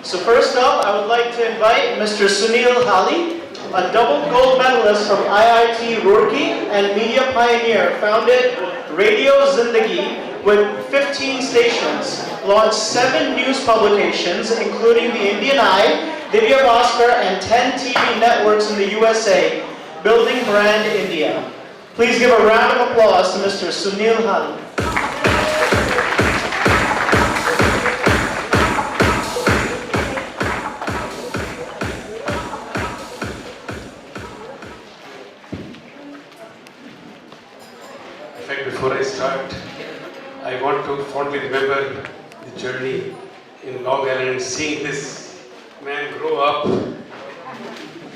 So first up, I would like to invite Mr. Sunil Hali, a double gold medalist from IIT Roorkee and media pioneer, founded Radio Zindagi with 15 stations, launched 7 news publications, including the Indian Eye, Divya Bhaskar, and 10 TV networks in the USA, building brand India. Please give a round of applause to Mr. Sunil Hali. Before I start, I want to fondly remember the journey in Long Island, seeing this man grow up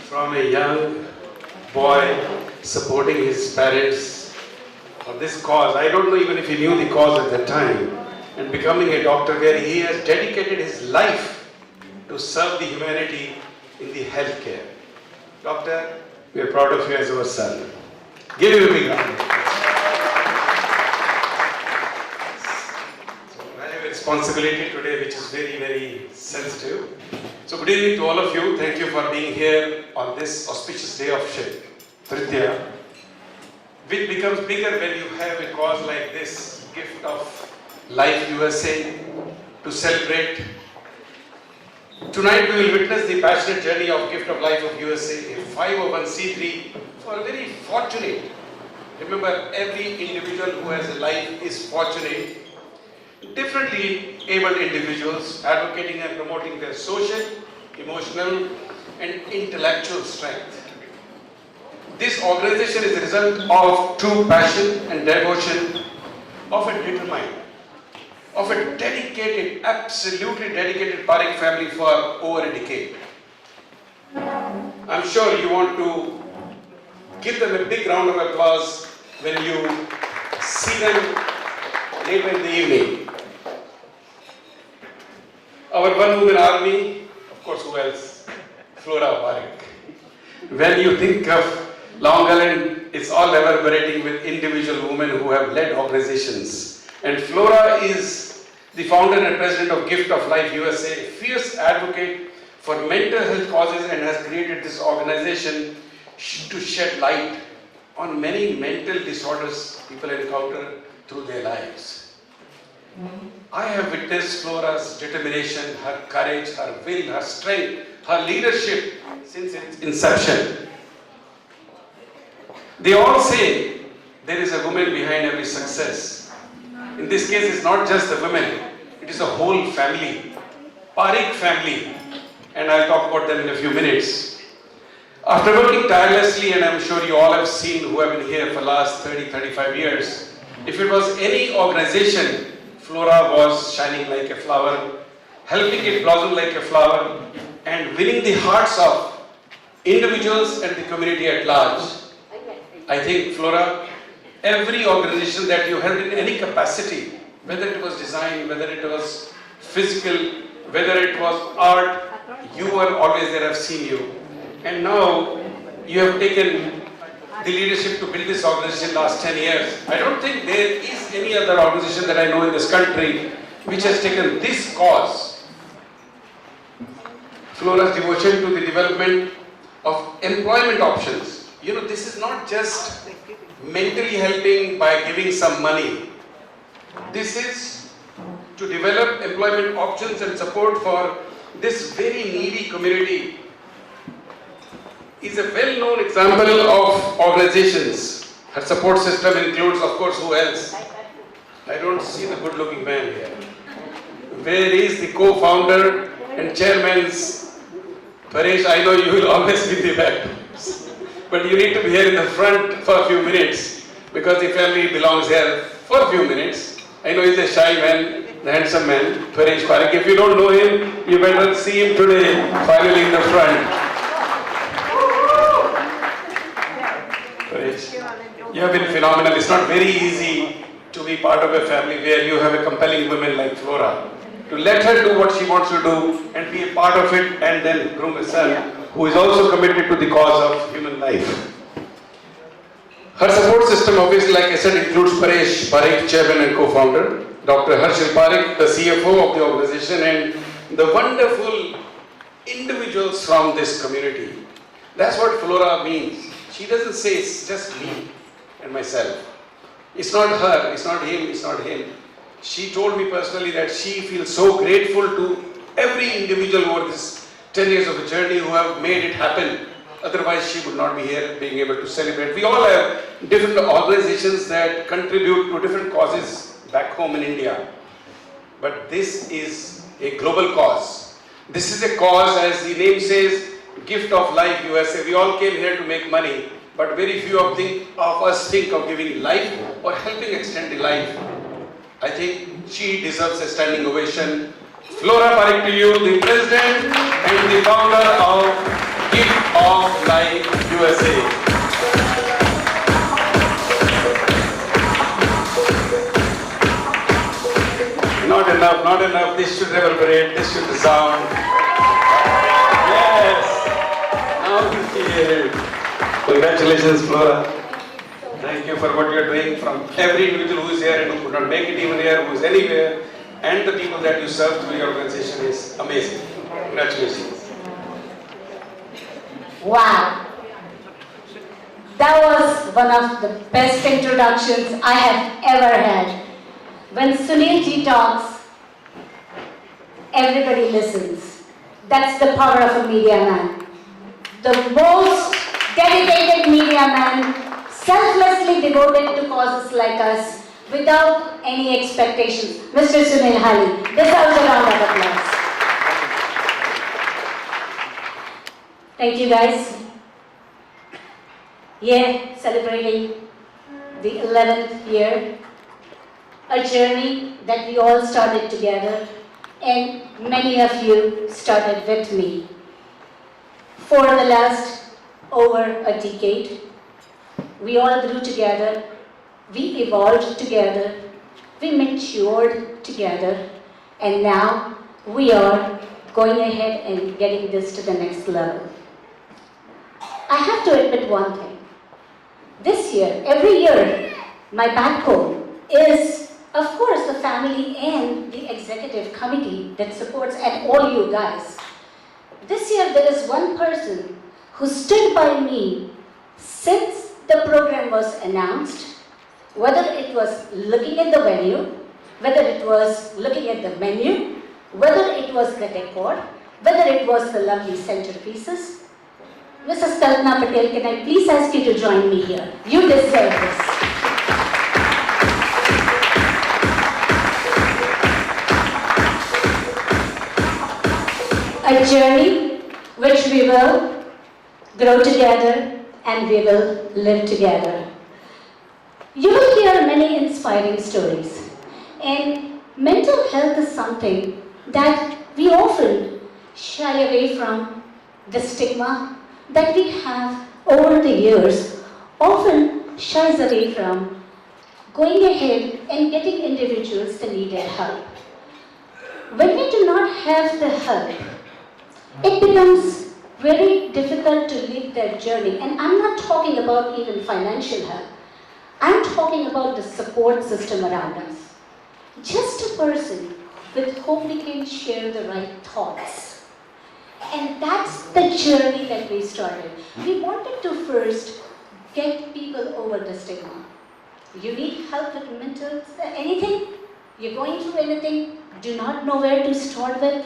from a young boy supporting his parents on this cause. I don't know even if he knew the cause at that time, and becoming a doctor where he has dedicated his life to serve the humanity in the healthcare. Doctor, we are proud of you as our son. Give him a big round. Responsibility today, which is very, very sensitive. So good evening to all of you. Thank you for being here on this auspicious day of Tritya, which becomes bigger when you have a cause like this, Gift of Life USA, to celebrate. Tonight we will witness the passionate journey of Gift of Life of USA, a 501c3 for very fortunate. Remember, every individual who has a life is fortunate. Differently abled individuals advocating and promoting their social, emotional, and intellectual strength. This organization is the result of true passion and devotion of a determined, of a dedicated, absolutely dedicated Parekh family for over a decade. I'm sure you want to give them a big round of applause when you see them later in the evening. Our one-woman army, of course, who else? Flora Parekh. When you think of Long Island, it's all reverberating with individual women who have led organizations. And Flora is the founder and president of Gift of Life USA, a fierce advocate for mental health causes, and has created this organization to shed light on many mental disorders people encounter through their lives. I have witnessed Flora's determination, her courage, her will, her strength, her leadership since its inception. They all say there is a woman behind every success. In this case, it's not just the women, it is a whole family, Parekh family, and I'll talk about them in a few minutes. After working tirelessly, and I'm sure you all have seen who have been here for the last 30-35 years, if it was any organization, Flora was shining like a flower, helping it blossom like a flower, and winning the hearts of individuals and the community at large. I think, Flora, every organization that you held in any capacity, whether it was design, whether it was physical, whether it was art, you were always there. I've seen you. And now you have taken the leadership to build this organization last 10 years. I don't think there is any other organization that I know in this country which has taken this cause. Flora's devotion to the development of employment options. You know, this is not just mentally helping by giving some money. This is to develop employment options and support for this very needy community. Is a well-known example of organizations. Her support system includes, of course, who else? I don't see the good-looking man here. Where is the co-founder and chairman's? Paresh, I know you will always be the back. But you need to be here in the front for a few minutes because the family belongs here for a few minutes. I know he's a shy man, the handsome man, Parekh Parekh. If you don't know him, you better see him today, finally in the front. You have been phenomenal. It's not very easy to be part of a family where you have a compelling woman like Flora. To let her do what she wants to do and be a part of it, and then groom a son who is also committed to the cause of human life. Her support system, obviously, like I said, includes Parekh Parekh, chairman and co-founder, Dr. Harshil Parekh, the CFO of the organization, and the wonderful individuals from this community. That's what Flora means. She doesn't say it's just me and myself. It's not her, it's not him, it's not him. She told me personally that she feels so grateful to every individual over this 10 years of a journey who have made it happen. Otherwise, she would not be here being able to celebrate. We all have different organizations that contribute to different causes back home in India. But this is a global cause. This is a cause, as the name says, Gift of Life USA. We all came here to make money, but very few of us think of giving life or helping extend the life. I think she deserves a standing ovation. Flora Parekh to you, the president and the founder of Gift of Life USA. Not enough. This should reverberate, this should resound. Yes. Now you hear it. Congratulations, Flora. Thank you for what you are doing, from every individual who is here and who could not make it even here, who is anywhere, and the people that you serve through your organization is amazing. Congratulations. Wow. That was one of the best introductions I have ever had. When Sunil ji talks, everybody listens. That's the power of a media man. The most dedicated media man, selflessly devoted to causes like us, without any expectations. Mr. Sunil Hali, deserves a round of applause. Thank you guys. Yeah, celebrating the 11th year. A journey that we all started together, and many of you started with me. For the last over a decade, we all grew together, we evolved together, we matured together, and now we are going ahead and getting this to the next level. I have to admit one thing. This year, every year, my backbone is, of course, the family and the executive committee that supports, and all you guys. This year, there is one person who stood by me since the program was announced, whether it was looking at the venue, whether it was looking at the menu, whether it was the decor, whether it was the lovely centerpieces. Mrs. Kalpana Patel, can I please ask you to join me here? You deserve this. A journey which we will grow together and we will live together. You will hear many inspiring stories. And mental health is something that we often shy away from. The stigma that we have over the years often shies away from going ahead and getting individuals the needed help. When we do not have the help, it becomes very difficult to live that journey. And I'm not talking about even financial help. I'm talking about the support system around us. Just a person with whom we can share the right thoughts. And that's the journey that we started. We wanted to first get people over the stigma. You need help with mental anything? You're going through anything? Do not know where to start with?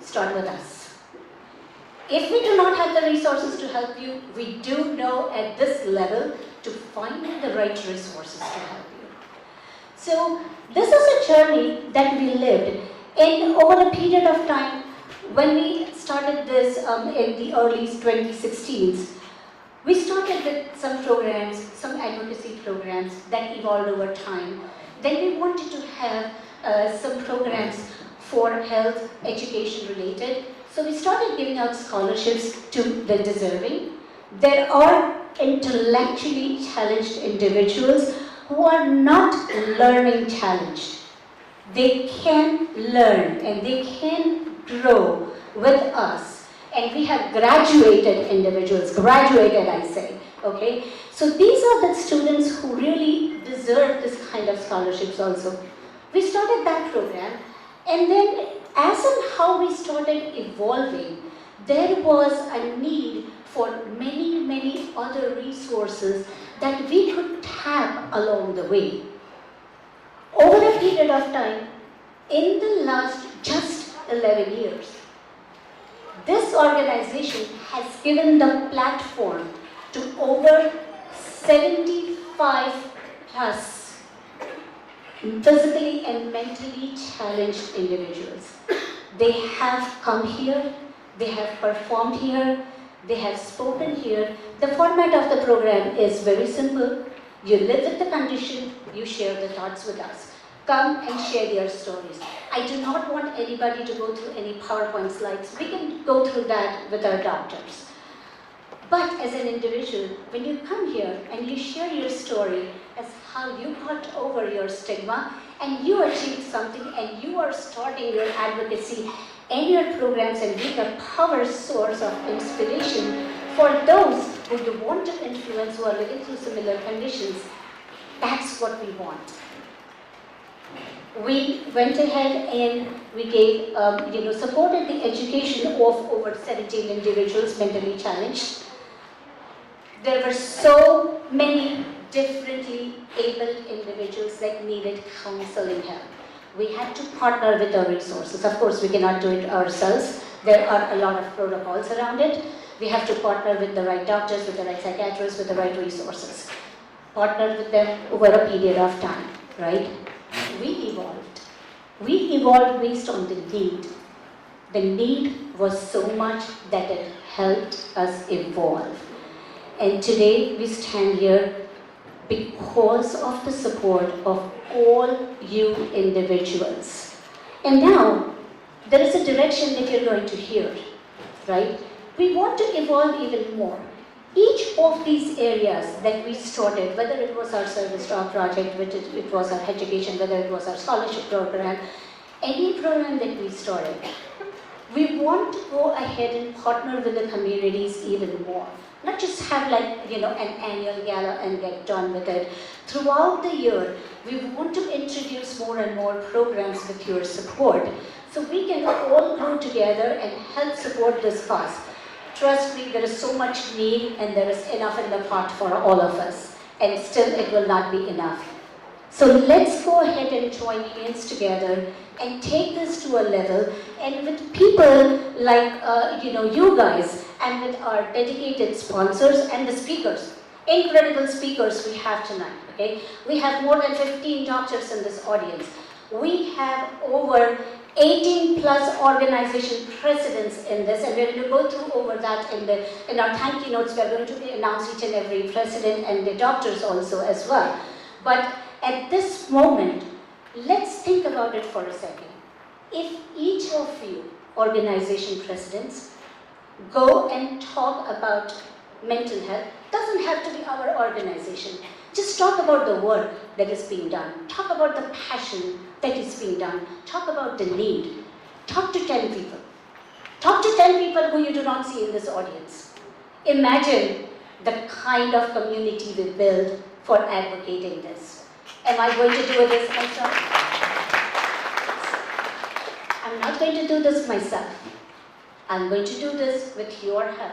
Start with us. If we do not have the resources to help you, we do know at this level to find the right resources to help you. So this is a journey that we lived. And over a period of time, when we started this in the early 2016s, we started with some programs, some advocacy programs that evolved over time. Then we wanted to have some programs for health, education related. So we started giving out scholarships to the deserving. There are intellectually challenged individuals who are not learning challenged. They can learn and they can grow with us. And we have graduated individuals, graduated I say, okay? So these are the students who really deserve this kind of scholarships also. We started that program, and then as and how we started evolving, there was a need for many, many other resources that we could tap along the way. Over a period of time, in the last just 11 years, this organization has given the platform to over 75 plus physically and mentally challenged individuals. They have come here, they have performed here, they have spoken here. The format of the program is very simple. You live with the condition, you share the thoughts with us. Come and share your stories. I do not want anybody to go through any PowerPoint slides. We can go through that with our doctors. But as an individual, when you come here and you share your story as how you got over your stigma and you achieved something and you are starting your advocacy and your programs and being a power source of inspiration for those who you want to influence who are living through similar conditions, that's what we want. We went ahead and we gave, supported the education of over 17 individuals mentally challenged. There were so many differently abled individuals that needed counseling help. We had to partner with our resources. Of course, we cannot do it ourselves. There are a lot of protocols around it. We have to partner with the right doctors, with the right psychiatrists, with the right resources. Partner with them over a period of time, right? We evolved. We evolved based on the need. The need was so much that it helped us evolve. And today we stand here because of the support of all you individuals. And now, there is a direction that you're going to hear, right? We want to evolve even more. Each of these areas that we started, whether it was our service dog project, whether it was our education, whether it was our scholarship program, any program that we started, we want to go ahead and partner with the communities even more. Not just have an annual gala and get done with it. Throughout the year, we want to introduce more and more programs with your support so we can all grow together and help support this cause. Trust me, there is so much need and there is enough in the pot for all of us. And still it will not be enough. So let's go ahead and join hands together and take this to a level, and with people like you guys, and with our dedicated sponsors and the speakers, incredible speakers we have tonight. Okay, we have more than 15 doctors in this audience. We have over 18 plus organization presidents in this, and we're going to go through over that in our thank you notes. We're going to announce each and every president and the doctors also as well. But at this moment, let's think about it for a second. If each of you organization presidents go and talk about mental health, doesn't have to be our organization. Just talk about the work that is being done. Talk about the passion that is being done. Talk about the need. Talk to 10 people. Talk to 10 people who you do not see in this audience. Imagine the kind of community we build for advocating this. Am I going to do this myself? I'm not going to do this myself. I'm going to do this with your help.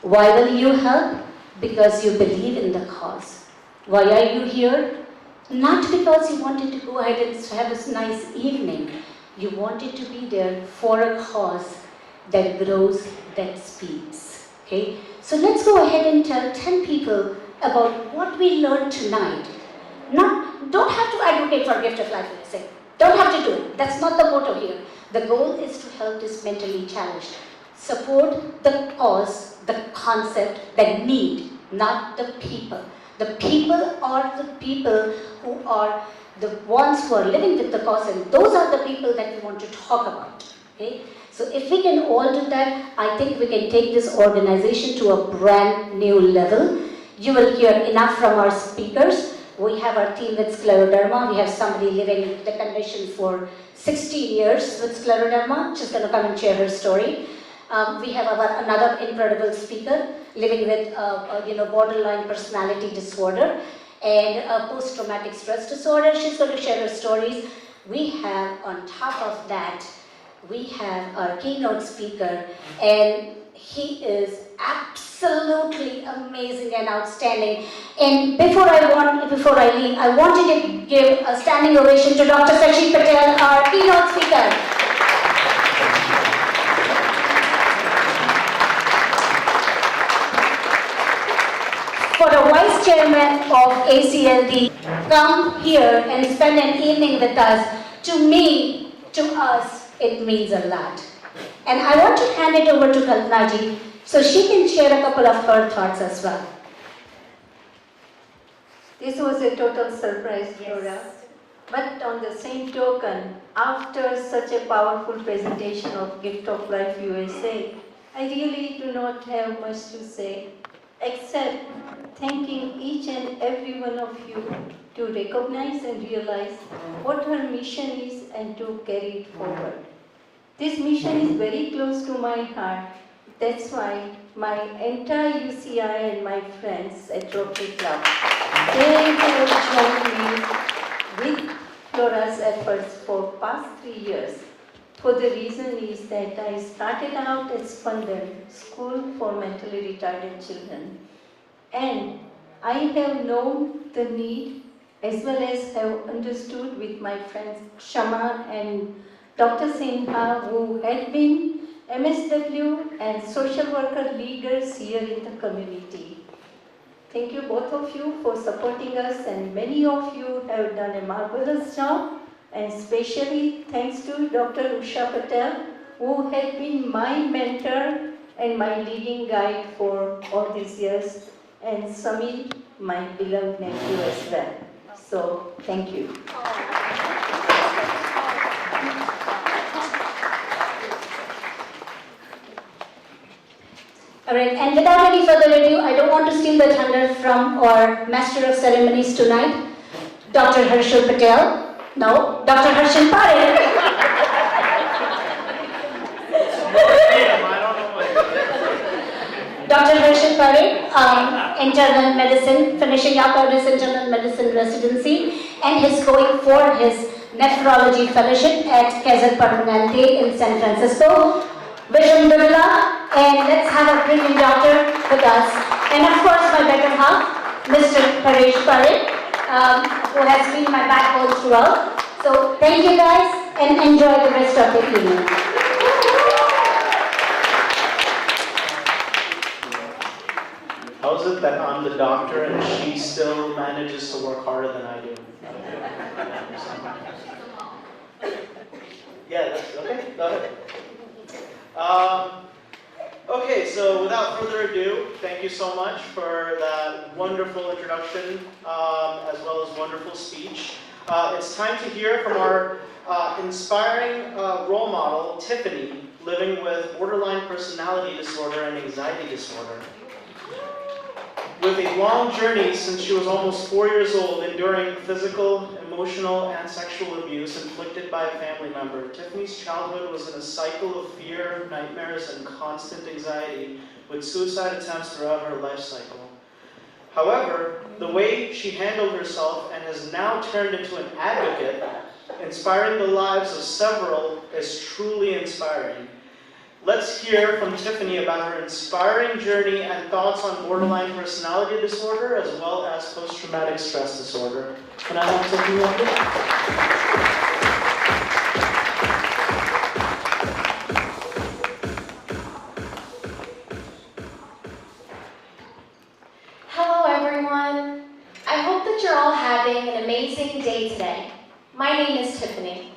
Why will you help? Because you believe in the cause. Why are you here? Not because you wanted to go ahead and have a nice evening. You wanted to be there for a cause that grows, that speaks. Okay? So let's go ahead and tell 10 people about what we learned tonight. Don't have to advocate for gift of life, let's say. Don't have to do it. That's not the motto here. The goal is to help this mentally challenged. Support the cause, the concept, the need, not the people. The people are the people who are the ones who are living with the cause, and those are the people that we want to talk about. Okay? So if we can all do that, I think we can take this organization to a brand new level. You will hear enough from our speakers. We have our team with scleroderma. We have somebody living with the condition for 16 years with scleroderma. She's going to come and share her story. We have another incredible speaker living with borderline personality disorder and post-traumatic stress disorder. She's going to share her stories. We have on top of that we have our keynote speaker, and he is absolutely amazing and outstanding. And before I leave, I wanted to give a standing ovation to Dr. Sashi Patel, our keynote speaker. For a vice chairman of ACLD, come here and spend an evening with us. To me, to us, it means a lot. And I want to hand it over to Kalpanaji so she can share a couple of her thoughts as well. This was a total surprise, Flora. But on the same token, after such a powerful presentation of Gift of Life USA, I really do not have much to say, except thanking each and every one of you to recognize and realize what her mission is and to carry it forward. This mission is very close to my heart. That's why my entire UCI and my friends at Rotary Club, they have joined me with Flora's efforts for past 3 years. For the reason is that I started out at Spandan, School for Mentally Retarded Children. And I have known the need as well as have understood with my friends Shama and Dr. Sinha, who had been MSW and social worker leaders here in the community. Thank you both of you for supporting us, and many of you have done a marvelous job, and especially thanks to Dr. Usha Patel, who had been my mentor and my leading guide for all these years, and Samir, my beloved nephew as well. So, thank you. Alright, and without any further ado, I don't want to steal the thunder from our Master of Ceremonies tonight, Dr. Harshal Patel. No, Dr. Harshal Parekh. Dr. Harshal Parekh, internal medicine, finishing up his internal medicine residency, and he's going for his nephrology fellowship at Kaiser Permanente in San Francisco. Visham Durla, and let's have a brilliant doctor with us. And of course, my better half, Mr. Parekh Family, who has been my backbone throughout. So thank you guys, and enjoy the rest of the evening. How is it that I'm the doctor and she still manages to work harder than I do? Yeah, that's okay. Go ahead. Okay, so without further ado, thank you so much for that wonderful introduction, as well as wonderful speech. It's time to hear from our inspiring role model, Tiffany, living with borderline personality disorder and anxiety disorder. With a long journey since she was almost 4 years old, enduring physical, emotional, and sexual abuse inflicted by a family member, Tiffany's childhood was in a cycle of fear, nightmares, and constant anxiety, with suicide attempts throughout her life cycle. However, the way she handled herself and has now turned into an advocate, inspiring the lives of several, is truly inspiring. Let's hear from Tiffany about her inspiring journey and thoughts on borderline personality disorder as well as post-traumatic stress disorder. Can I have Tiffany up here? Hello everyone. I hope that you're all having an amazing day today. My name is Tiffany.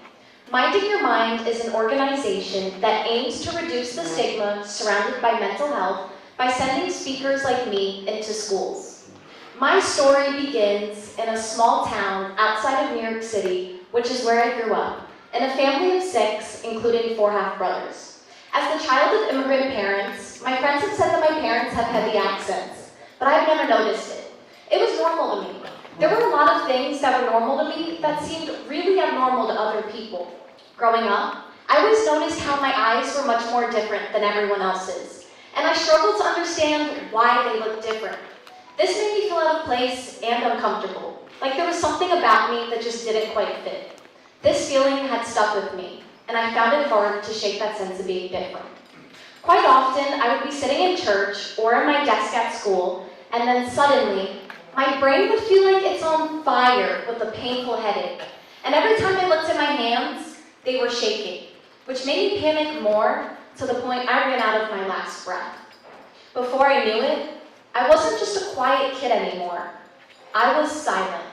Minding Your Mind is an organization that aims to reduce the stigma surrounded by mental health by sending speakers like me into schools. My story begins in a small town outside of New York City, which is where I grew up, in a family of 6, including 4 half-brothers. As the child of immigrant parents, my friends have said that my parents have heavy accents, but I've never noticed it. It was normal to me. There were a lot of things that were normal to me that seemed really abnormal to other people. Growing up, I always noticed how my eyes were much more different than everyone else's, and I struggled to understand why they looked different. This made me feel out of place and uncomfortable, like there was something about me that just didn't quite fit. This feeling had stuck with me. and I found it hard to shake that sense of being different. Quite often, I would be sitting in church or at my desk at school, and then suddenly, my brain would feel like it's on fire with a painful headache. And every time I looked at my hands, they were shaking, which made me panic more to the point I ran out of my last breath. Before I knew it, I wasn't just a quiet kid anymore. I was silent.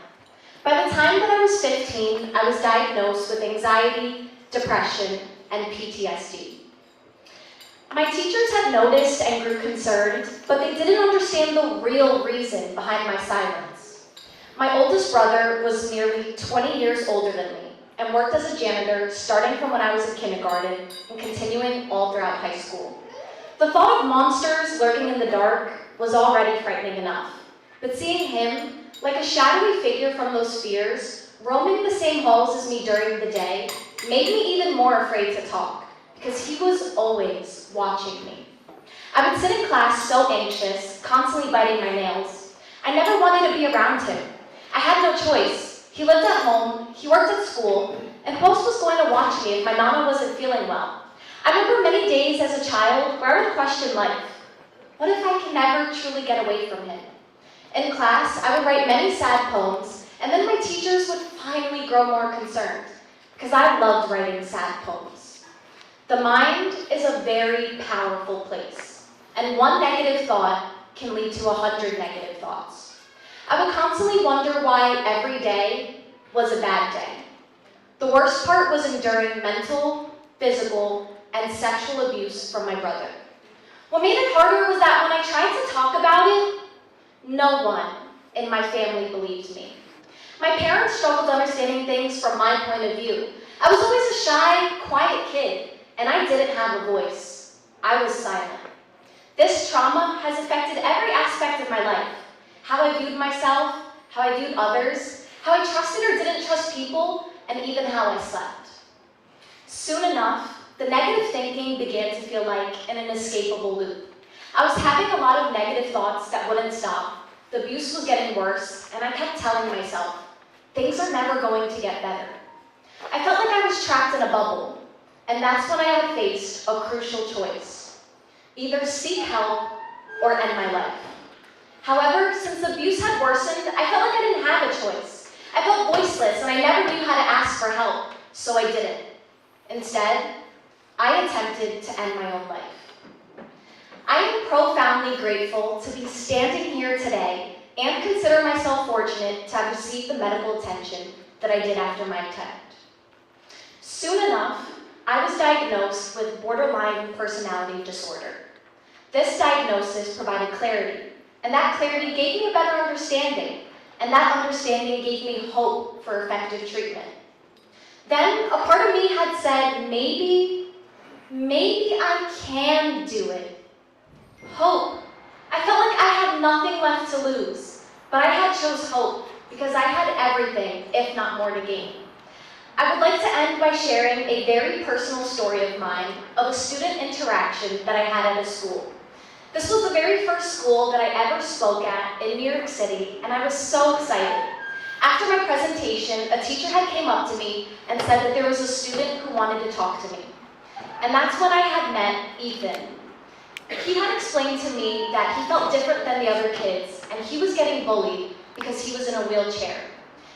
By the time that I was 15, I was diagnosed with anxiety, depression, and PTSD. My teachers had noticed and grew concerned, but they didn't understand the real reason behind my silence. My oldest brother was nearly 20 years older than me and worked as a janitor starting from when I was in kindergarten and continuing all throughout high school. The thought of monsters lurking in the dark was already frightening enough, but seeing him, like a shadowy figure from those fears, roaming the same halls as me during the day, made me even more afraid to talk, because he was always watching me. I would sit in class so anxious, constantly biting my nails. I never wanted to be around him. I had no choice. He lived at home, he worked at school, and who else was going to watch me if my nana wasn't feeling well? I remember many days as a child where I would question life. What if I can never truly get away from him? In class, I would write many sad poems, and then my teachers would finally grow more concerned, because I loved writing sad poems. The mind is a very powerful place, and one negative thought can lead to 100 negative thoughts. I would constantly wonder why every day was a bad day. The worst part was enduring mental, physical, and sexual abuse from my brother. What made it harder was that when I tried to talk about it, no one in my family believed me. My parents struggled understanding things from my point of view. I was always a shy, quiet kid, and I didn't have a voice. I was silent. This trauma has affected every aspect of my life. How I viewed myself, how I viewed others, how I trusted or didn't trust people, and even how I slept. Soon enough, the negative thinking began to feel like an inescapable loop. I was having a lot of negative thoughts that wouldn't stop. The abuse was getting worse, and I kept telling myself, things are never going to get better. I felt like I was trapped in a bubble, and that's when I had faced a crucial choice. Either seek help or end my life. However, since the abuse had worsened, I felt like I didn't have a choice. I felt voiceless, and I never knew how to ask for help, so I didn't. Instead, I attempted to end my own life. I am profoundly grateful to be standing here today and consider myself fortunate to have received the medical attention that I did after my attempt. Soon enough, I was diagnosed with borderline personality disorder. This diagnosis provided clarity, and that clarity gave me a better understanding, and that understanding gave me hope for effective treatment. Then a part of me had said, maybe I can do it. Hope. I felt like I had nothing left to lose, but I had chose hope because I had everything, if not more, to gain. I would like to end by sharing a very personal story of mine of a student interaction that I had at a school. This was the very first school that I ever spoke at in New York City, and I was so excited. After my presentation, a teacher had came up to me and said that there was a student who wanted to talk to me. And that's when I had met Ethan. He had explained to me that he felt different than the other kids, and he was getting bullied because he was in a wheelchair.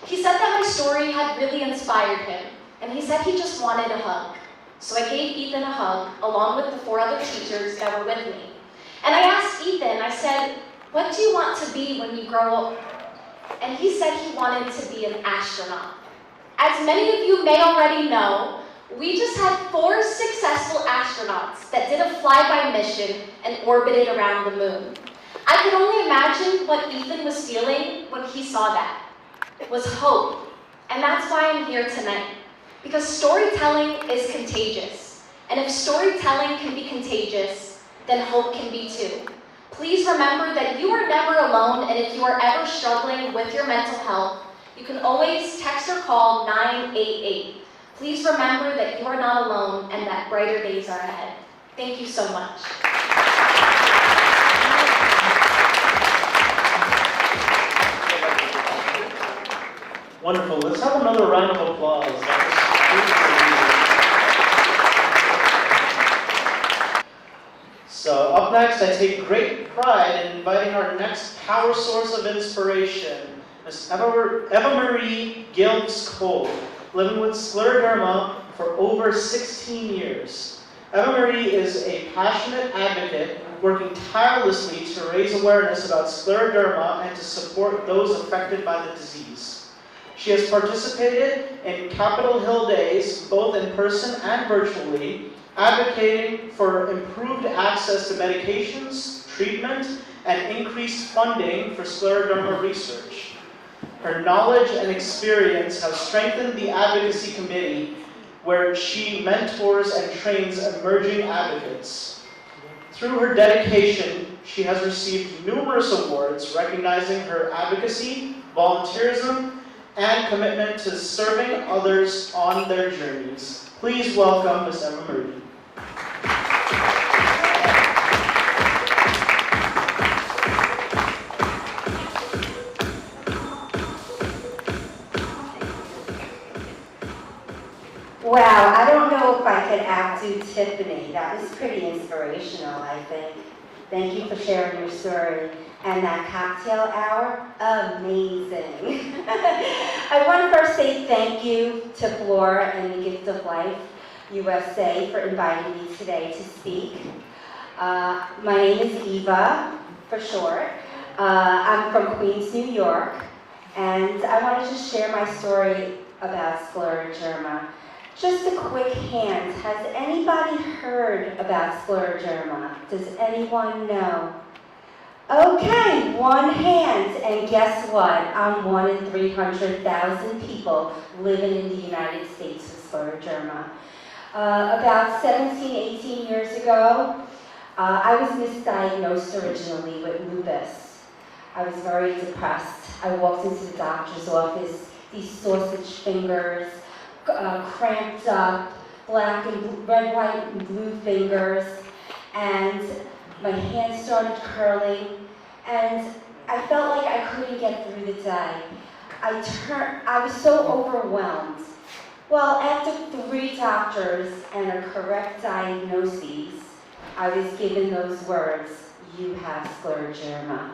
He said that my story had really inspired him, and he said he just wanted a hug. So I gave Ethan a hug, along with the 4 other teachers that were with me. And I asked Ethan, I said, what do you want to be when you grow up? And he said he wanted to be an astronaut. As many of you may already know, we just had 4 successful astronauts that did a flyby mission and orbited around the moon. I could only imagine what Ethan was feeling when he saw that. It was hope. And that's why I'm here tonight. Because storytelling is contagious. And if storytelling can be contagious, then hope can be too. Please remember that you are never alone, and if you are ever struggling with your mental health, you can always text or call 988. Please remember that you are not alone and that brighter days are ahead. Thank you so much. Wonderful. Let's have another round of applause. So up next, I take great pride in inviting our next power source of inspiration, Ms. Eva Marie Gilbs Cole, living with scleroderma for over 16 years. Eva Marie is a passionate advocate working tirelessly to raise awareness about scleroderma and to support those affected by the disease. She has participated in Capitol Hill Days, both in person and virtually, advocating for improved access to medications, treatment, and increased funding for scleroderma research. Her knowledge and experience have strengthened the advocacy committee, where she mentors and trains emerging advocates. Through her dedication, she has received numerous awards recognizing her advocacy, volunteerism, and commitment to serving others on their journeys. Please welcome Ms. Eva Marie. Wow, I don't know if I could outdo Tiffany. That was pretty inspirational, I think. Thank you for sharing your story. And that cocktail hour, amazing. I want to first say thank you to Flora and the Gift of Life USA for inviting me today to speak. My name is Eva, for short. I'm from Queens, New York, and I wanted to share my story about scleroderma. Just a quick hand, has anybody heard about scleroderma? Does anyone know? Okay, one hand, and guess what? I'm 1 in 300,000 people living in the United States with scleroderma. About 17, 18 years ago, I was misdiagnosed originally with lupus. I was very depressed. I walked into the doctor's office, these sausage fingers, cramped up, black and blue, red, white, and blue fingers, and my hands started curling, and I felt like I couldn't get through the day. I was so overwhelmed. Well, after 3 doctors and a correct diagnosis, I was given those words, "You have scleroderma."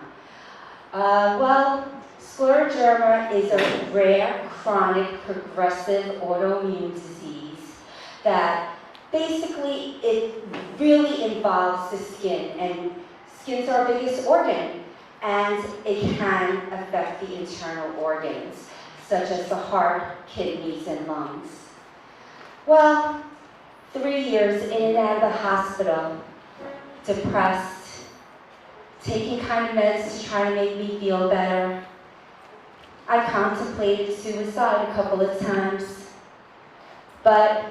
Scleroderma is a rare, chronic, progressive autoimmune disease that basically it really involves the skin, and skin's our biggest organ, and it can affect the internal organs, such as the heart, kidneys, and lungs. Well, 3 years in and out of the hospital, depressed, taking kind of meds to try to make me feel better. I contemplated suicide a couple of times, but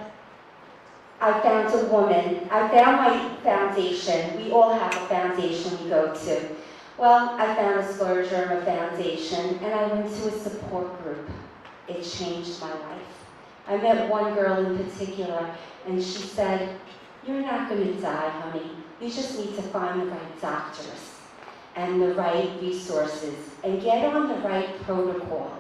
I found a woman. I found my foundation. We all have a foundation we go to. Well, I found a scleroderma foundation, and I went to a support group. It changed my life. I met one girl in particular, and she said, "You're not going to die, honey. You just need to find the right doctors and the right resources and get on the right protocol,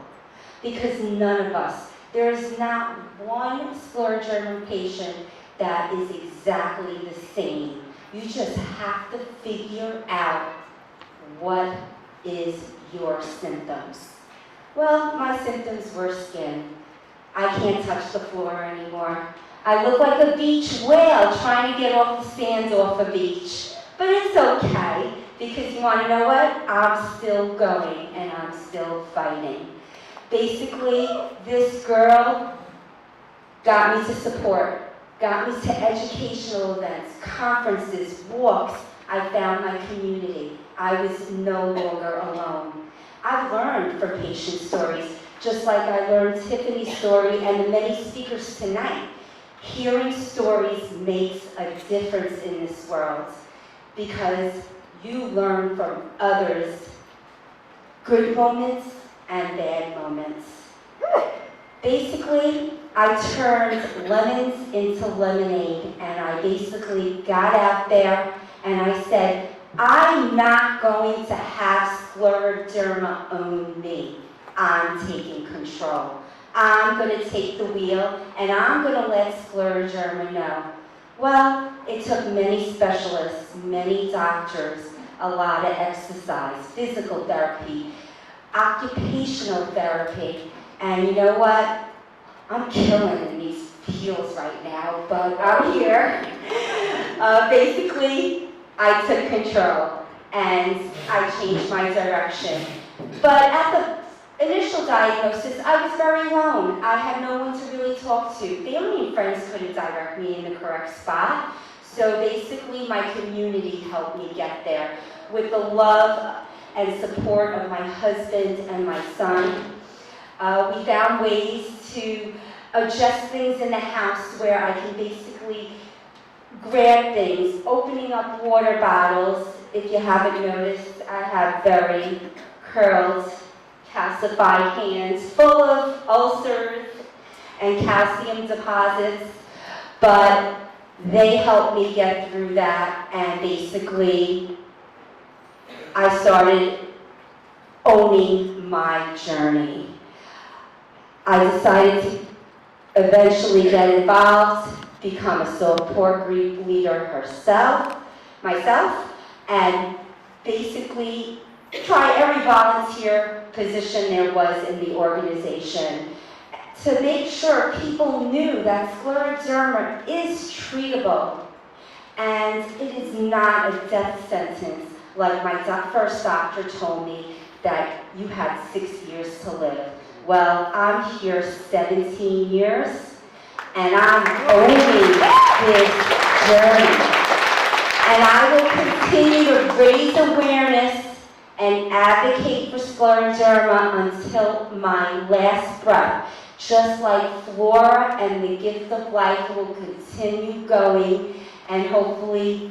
because none of us, there is not one scleroderma patient that is exactly the same. You just have to figure out what is your symptoms." Well, my symptoms were skin. I can't touch the floor anymore. I look like a beach whale trying to get off the sand off a beach. But it's okay, because you want to know what? I'm still going and I'm still fighting. Basically, this girl got me to support, got me to educational events, conferences, walks. I found my community. I was no longer alone. I've learned from patient stories, just like I learned Tiffany's story and the many speakers tonight. Hearing stories makes a difference in this world, because you learn from others good moments and bad moments. Basically, I turned lemons into lemonade, and I basically got out there and I said, I'm not going to have scleroderma own me. I'm taking control. I'm going to take the wheel, and I'm going to let scleroderma know. Well, it took many specialists, many doctors, a lot of exercise, physical therapy, occupational therapy, and you know what? I'm killing in these fields right now, but I'm here. Basically, I took control and I changed my direction. But at the initial diagnosis, I was very alone. I had no one to really talk to. Family and friends couldn't direct me in the correct spot. So basically, my community helped me get there with the love and support of my husband and my son. We found ways to adjust things in the house where I can basically grab things, opening up water bottles. If you haven't noticed, I have very curled, calcified hands full of ulcers and calcium deposits, but they helped me get through that, and basically I started owning my journey. I decided to eventually get involved, become a support group leader myself, and basically try every volunteer position there was in the organization to make sure people knew that scleroderma is treatable and it is not a death sentence like my first doctor told me that you had 6 years to live. Well, I'm here 17 years and I'm owning this journey. And I will continue to raise awareness and advocate for scleroderma until my last breath. Just like Flora and the Gift of Life will continue going and hopefully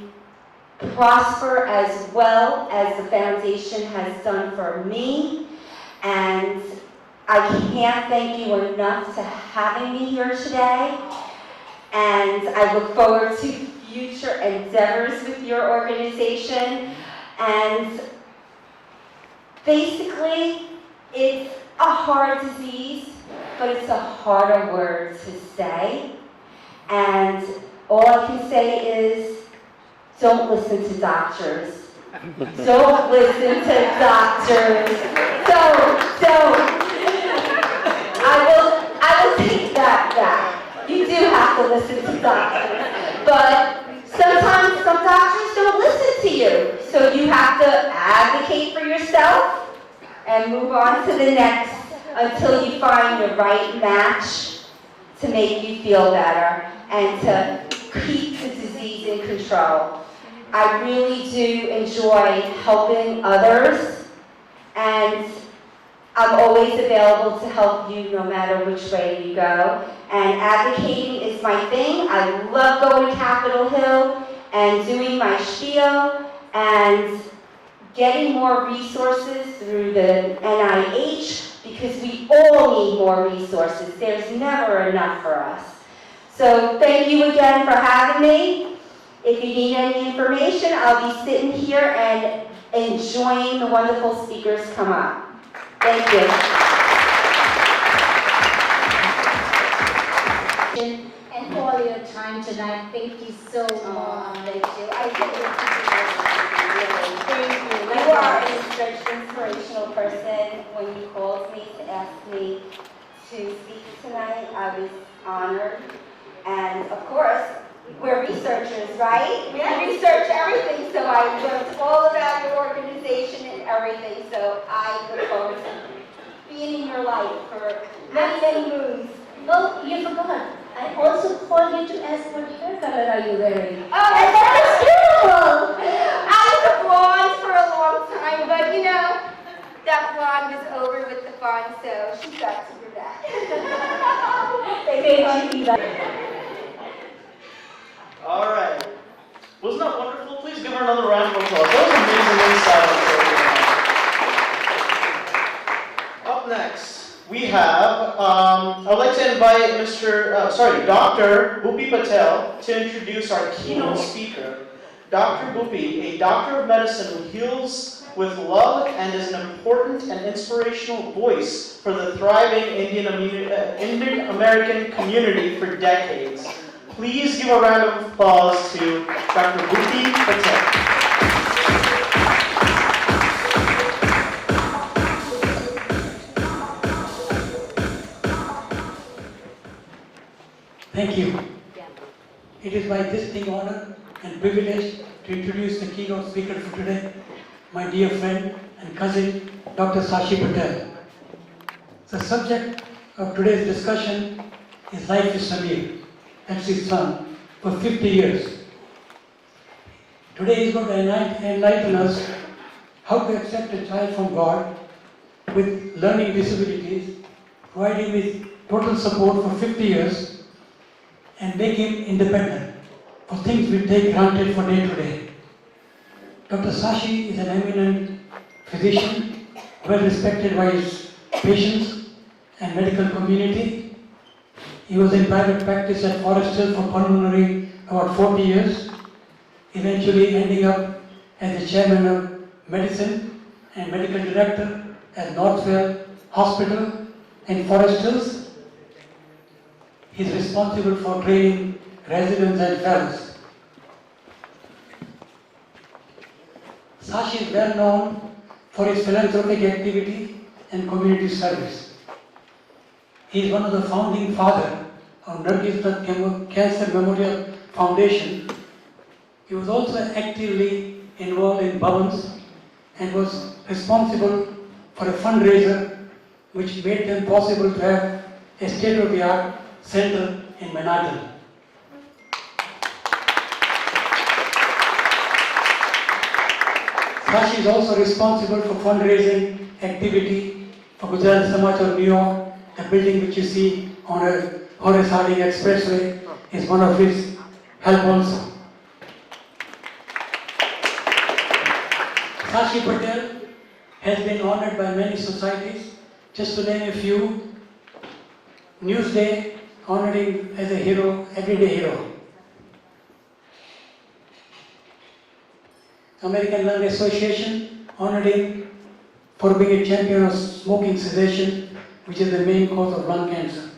prosper as well as the foundation has done for me. And I can't thank you enough for having me here today. And I look forward to future endeavors with your organization. And basically, it's a hard disease, but it's a harder word to say. And all I can say is, don't listen to doctors. Don't listen to doctors. Don't. I will take that back. You do have to listen to doctors. But sometimes some doctors don't listen to you. So you have to advocate for yourself and move on to the next until you find the right match to make you feel better and to keep the disease in control. I really do enjoy helping others, and I'm always available to help you no matter which way you go. And advocating is my thing. I love going to Capitol Hill and doing my spiel and getting more resources through the NIH, because we all need more resources. There's never enough for us. So thank you again for having me. If you need any information, I'll be sitting here and enjoying the wonderful speakers come up. Thank you. And for all your time tonight, thank you so much. Thank you. I really thank you. You are an inspirational person. When you called me to ask me to speak tonight, I was honored. And of course, we're researchers, right? We research everything, so I learned all about your organization and everything. So I look forward to being in your life for many, many moons. Oh, you forgot. I also called you to ask what hair color are you wearing? Oh, and that is beautiful! I was a blonde for a long time, but you know, that blonde was over with the fun, so she got to do that. Thank you. All right. Wasn't that wonderful? Please give her another round of applause. That was amazing insight. Up next, we have, I'd like to invite Dr. Bhupi Patel to introduce our keynote speaker. Dr. Bhupi, a doctor of medicine who heals with love and is an important and inspirational voice for the thriving Indian American community for decades. Please give a round of applause to Dr. Bhuti Patel. Thank you. It is my distinct honor and privilege to introduce the keynote speaker for today, my dear friend and cousin, Dr. Sashi Patel. The subject of today's discussion is Life with Samir, that's his son, for 50 years. Today he is going to enlighten us how to accept a child from God with learning disabilities, provide him with total support for 50 years, and make him independent for things we take granted for day to day. Dr. Sashi is an eminent physician, well respected by his patients and medical community. He was in private practice at Forest Hill for pulmonary about 40 years, eventually ending up as the chairman of medicine and medical director at Northwell Hospital in Forest Hills. He is responsible for training residents and fellows. Sashi is well known for his philanthropic activity and community service. He is one of the founding fathers of Nargis Dutt Cancer Memorial Foundation. He was also actively involved in Bhavans and was responsible for a fundraiser which made them possible to have a state-of-the-art center in Manhattan. Sashi is also responsible for fundraising activity for Gujarat Samaj of New York. The building which you see on a Horace Harding Expressway is one of his help also. Sashi Patel has been honored by many societies. Just to name a few, Newsday honored him as a hero, everyday hero. American Lung Association honored him for being a champion of smoking cessation, which is the main cause of lung cancer.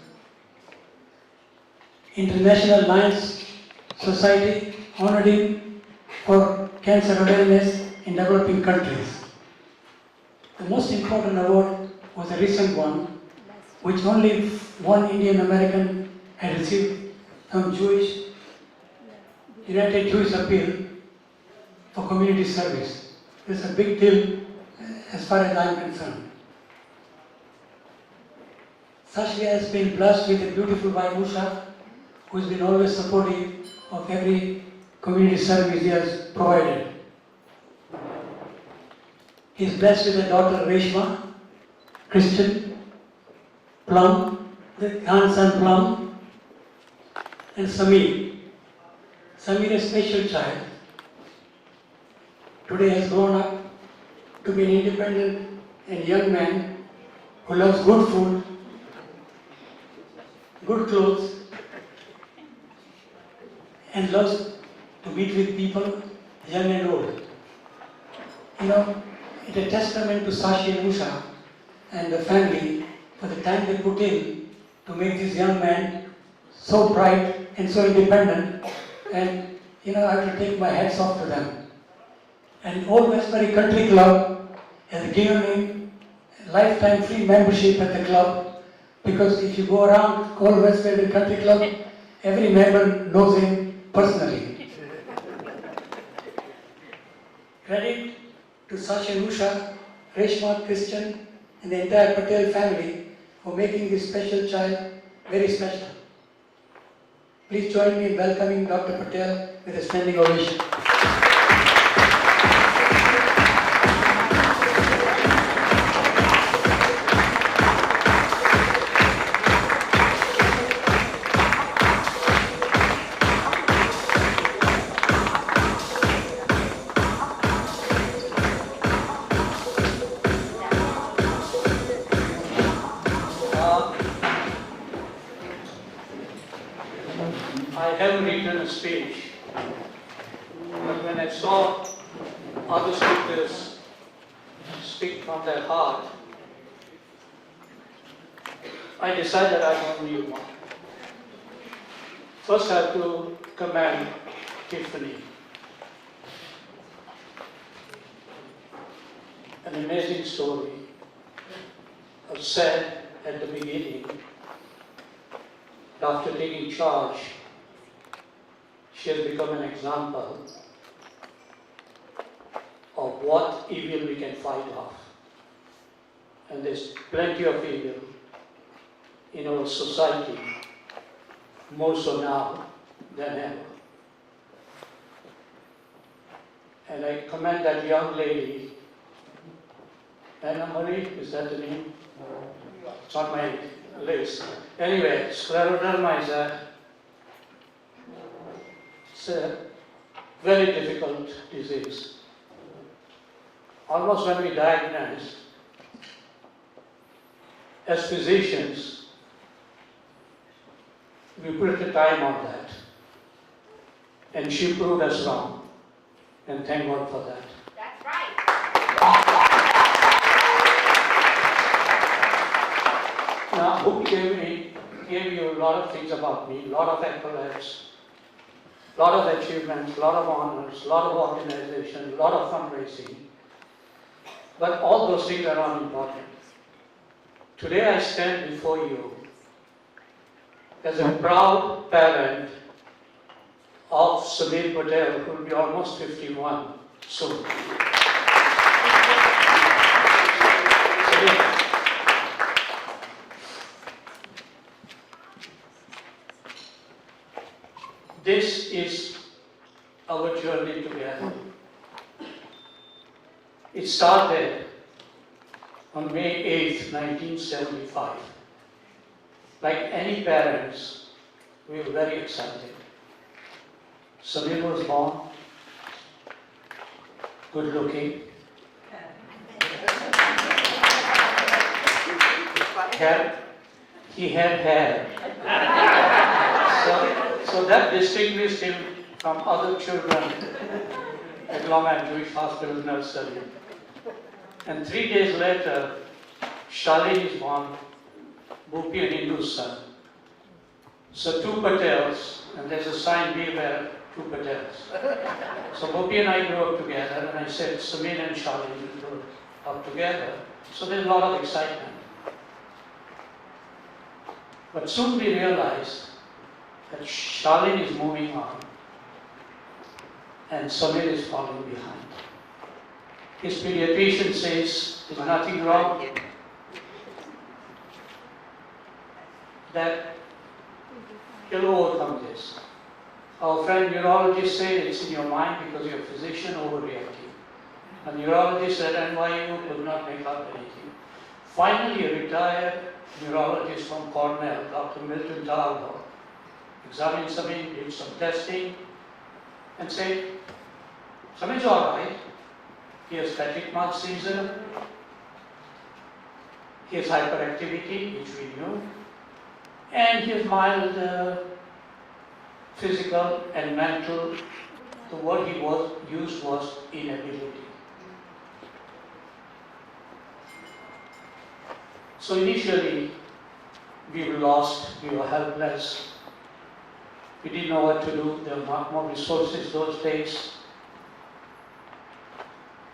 International Lions Society honored him for cancer awareness in developing countries. The most important award was a recent one, which only one Indian American had received from United Jewish Appeal for community service. It's a big deal as far as I'm concerned. Sashi has been blessed with a beautiful wife, Usha, who has been always supportive of every community service he has provided. He is blessed with a daughter, Reshma, Christian, Plum, the grandson Plum, and Samir. Samir is a special child. Today has grown up to be an independent and young man who loves good food, good clothes, and loves to meet with people, young and old. You know, it's a testament to Sashi and Usha and the family for the time they put in to make this young man so bright and so independent. And I have to take my hats off to them. And Old Westbury Country Club has given him a lifetime free membership at the club, because if you go around Kaul Westbury Country Club, every member knows him personally. Credit to Sashi and Usha, Reshma, Christian, and the entire Patel family for making this special child very special. Please join me in welcoming Dr. Patel with a standing ovation. I haven't written a speech, but when I saw other speakers speak from their heart, I decided I want to read one. First, I have to commend Tiffany. An amazing story. I said at the beginning, after taking charge, she has become an example of what evil we can fight off. And there's plenty of evil in our society, more so now than ever. And I commend that young lady, Anna Marie, is that the name? It's on my list. Anyway, scleroderma it's a very difficult disease. Almost when we diagnose, as physicians, we put the time on that. And she proved us wrong. And thank God for that. That's right. Now, who gave you a lot of things about me, a lot of accolades, a lot of achievements, a lot of honors, a lot of organization, a lot of fundraising. But all those things are not important. Today I stand before you as a proud parent of Samir Patel, who will be almost 51 soon. Samir, this is our journey together. It started on May 8th, 1975. Like any parents, we were very excited. Samir was born, good looking, he had hair. So that distinguished him from other children at Long Island Jewish Hospital nursery. And 3 days later, Shalini is born, Bhupi and Hindu's son. So two Patels, and there's a sign, beware, two Patels. So Bhupi and I grew up together, and I said Samir and Shalini grew up together. So there's a lot of excitement. But soon we realized that Shalini is moving on, and Samir is falling behind. His pediatrician says there's nothing wrong, that he'll overcome this. Our friend neurologist said it's in your mind because you're a physician overreacting. A neurologist at NYU could not make up anything. Finally, a retired neurologist from Cornell, Dr. Milton Talbot, examined Samir, did some testing, and said, Samir's all right. He has fatigue mark season, he has hyperactivity, which we knew, and he has mild physical and mental, the word he used was inability. So initially, we were lost, we were helpless, we didn't know what to do, there were not more resources those days.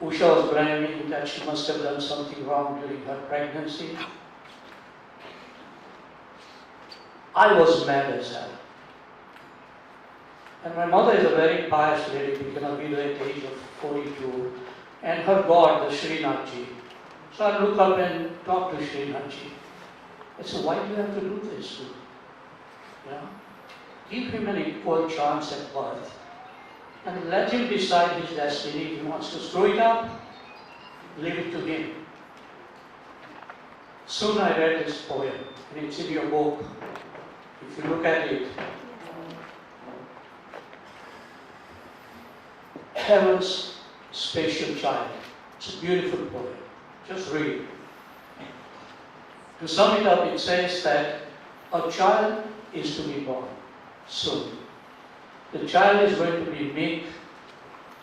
Usha was blaming that she must have done something wrong during her pregnancy. I was mad as hell. And my mother is a very pious lady, became a widow at the age of 42, and her God, the Srinathji. So I look up and talk to Srinathji. I said, why do you have to do this? You know? Give him an equal chance at birth. And let him decide his destiny. If he wants to screw it up, leave it to him. Soon I read this poem, and it's in your book. If you look at it, Heaven's Special Child. It's a beautiful poem. Just read it. To sum it up, it says that a child is to be born soon. The child is going to be meek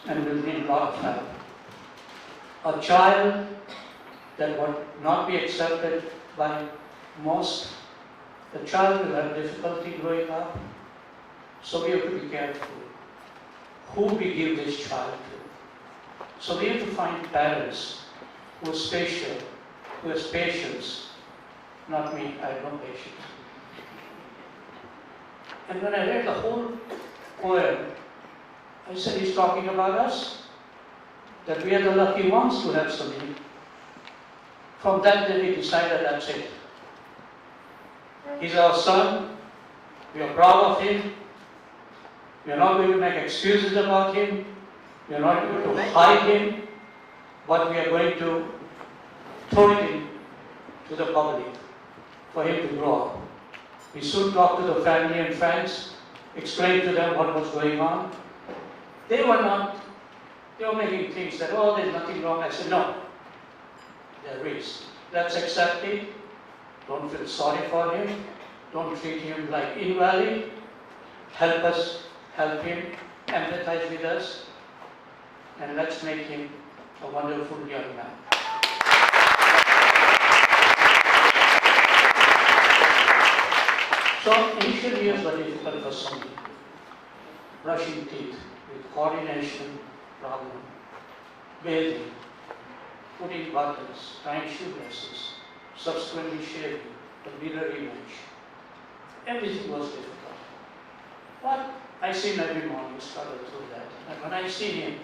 and will need a lot of help. A child that would not be accepted by most, the child will have difficulty growing up, So we have to be careful who we give this child to. So we have to find parents who are spatial, who has patience. Not me, I have no patience. And when I read the whole poem, I said, he's talking about us, that we are the lucky ones to have something. From that day we decided that's it. He's our son, we are proud of him, we are not going to make excuses about him, we are not going to hide him, but we are going to throw it in to the public for him to grow up. We soon talked to the family and friends, explained to them what was going on. They were making things that, oh, there's nothing wrong. I said, no, there is. Let's accept it. Don't feel sorry for him. Don't treat him like invalid. Help us, help him, empathize with us, and let's make him a wonderful young man. So initial years were difficult for some. Brushing teeth with coordination problem, bathing, putting buttons, tying shoelaces, subsequently shaving, the mirror image. Everything was difficult. But I see him every morning, struggle through that. And when I see him,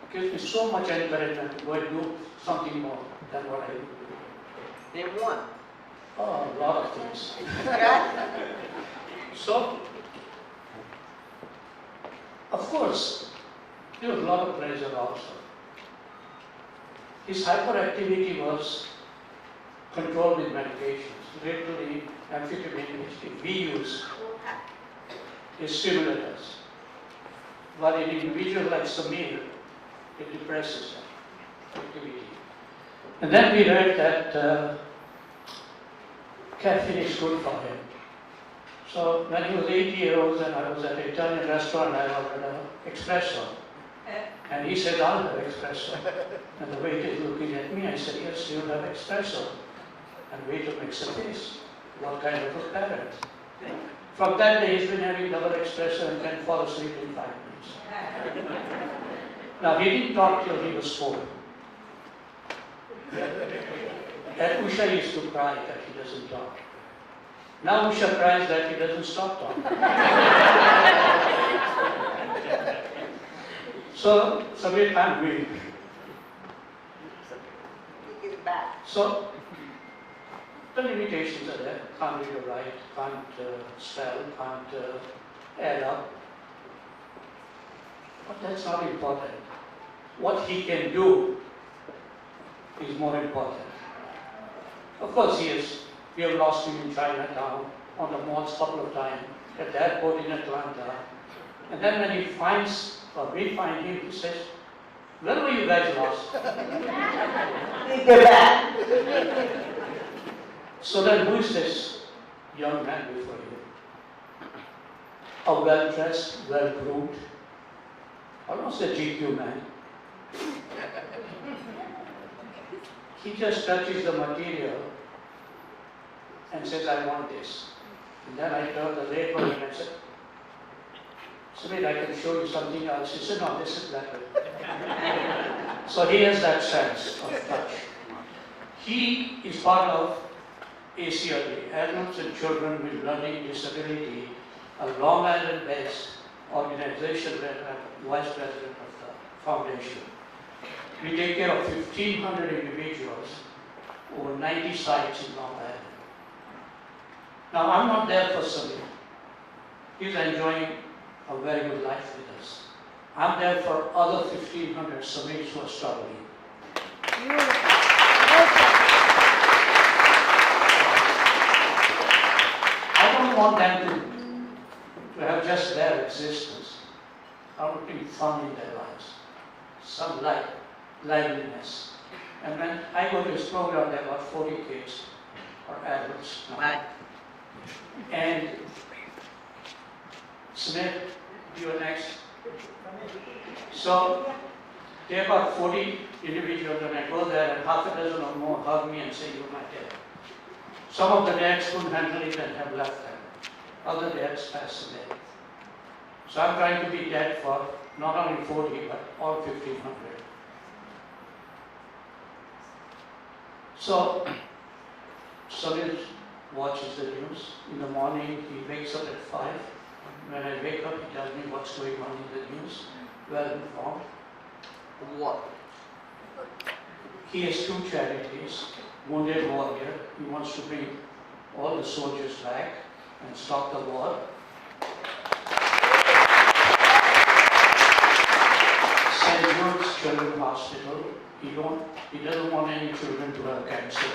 it gives me so much encouragement to go and do something more than what I do. Name one. Oh, a lot of things. So, of course, there was a lot of pleasure also. His hyperactivity was controlled with medications. Literally, amphetamine, which we use, is stimulators. But in an individual like Samir, it depresses him, activity. And then we read that caffeine is good for him. So when he was 8 years old and I was at an Italian restaurant, I ordered an espresso. And he said, I'll have espresso. And the waiter is looking at me, I said, yes, you'll have espresso. And waiter makes a face. What kind of a parent? From that day, he's been having double espresso and can fall asleep in 5 minutes. Now, he didn't talk till he was 4. And Usha used to cry that he doesn't talk. Now Usha cries that he doesn't stop talking. So, Samir, I'm reading. So, the limitations are there. Can't read or write, can't spell, can't add up. But that's not important. What he can do is more important. Of course, we have lost him in Chinatown, on the malls a couple of times, at the airport in Atlanta. And then when he finds, or we find him, he says, where were you guys lost? They're back. So then who is this young man before you? A well-dressed, well-groomed, almost a GQ man. He just touches the material and says, I want this. And then I turned the label and I said, Samir, I can show you something else. He said, no, this is better. So he has that sense of touch. He is part of ACLD, Adults and Children with Learning Disability, a Long Island-based organization that I'm vice president of the foundation. We take care of 1,500 individuals over 90 sites in Long Island. Now, I'm not there for Samir. He's enjoying a very good life with us. I'm there for other 1,500 Samirs who are struggling. I don't want them to have just their existence. I want to bring fun in their lives, some life, liveliness. And when I go to this program, there are about 40 kids or adults now. Right. And Smith, you are next. So there are about 40 individuals, and I go there, and half a dozen or more hug me and say, you're my dad. Some of the dads couldn't handle it and have left them. other dads pass away. So I'm trying to be dad for not only 40, but all 1,500. So, Samir watches the news. In the morning, he wakes up at 5. When I wake up, he tells me what's going on in the news. Well informed. What? He has 2 charities. Wounded Warrior. He wants to bring all the soldiers back and stop the war. St. Jude's Children's Hospital. He doesn't want any children to have cancer.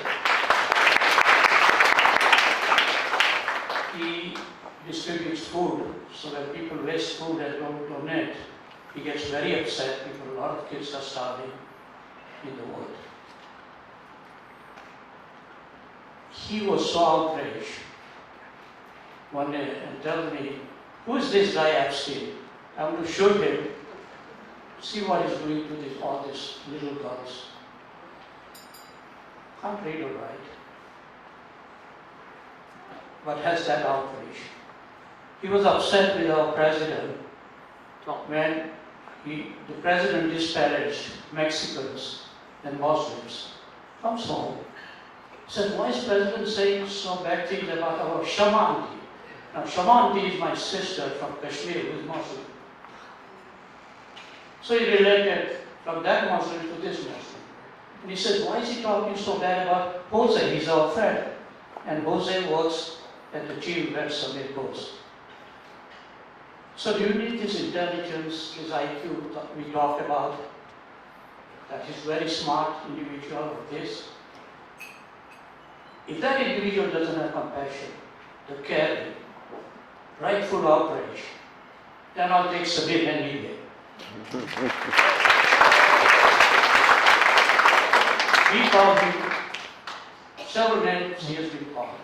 He distributes food, so when people waste food and don't donate, he gets very upset because a lot of kids are starving in the world. He was so outraged one day and told me, who is this guy I've seen? I'm going to shoot him, see what he's doing to all these little girls. Can't read or write, but has that outrage. He was upset with our president when the president disparaged Mexicans and Muslims. Comes home. Said, why is President saying so bad things about our Shamanti? Now, Shamanti is my sister from Kashmir who is Muslim. So he related from that Muslim to this Muslim. And he said, why is he talking so bad about Jose? He's our friend. And Jose works at the gym where Samir goes. So do you need this intelligence, this IQ that we talked about? That he's very smart individual of this. If that individual doesn't have compassion, the caring, rightful outrage, then I'll take Samir any day. We call him, several names he has been called.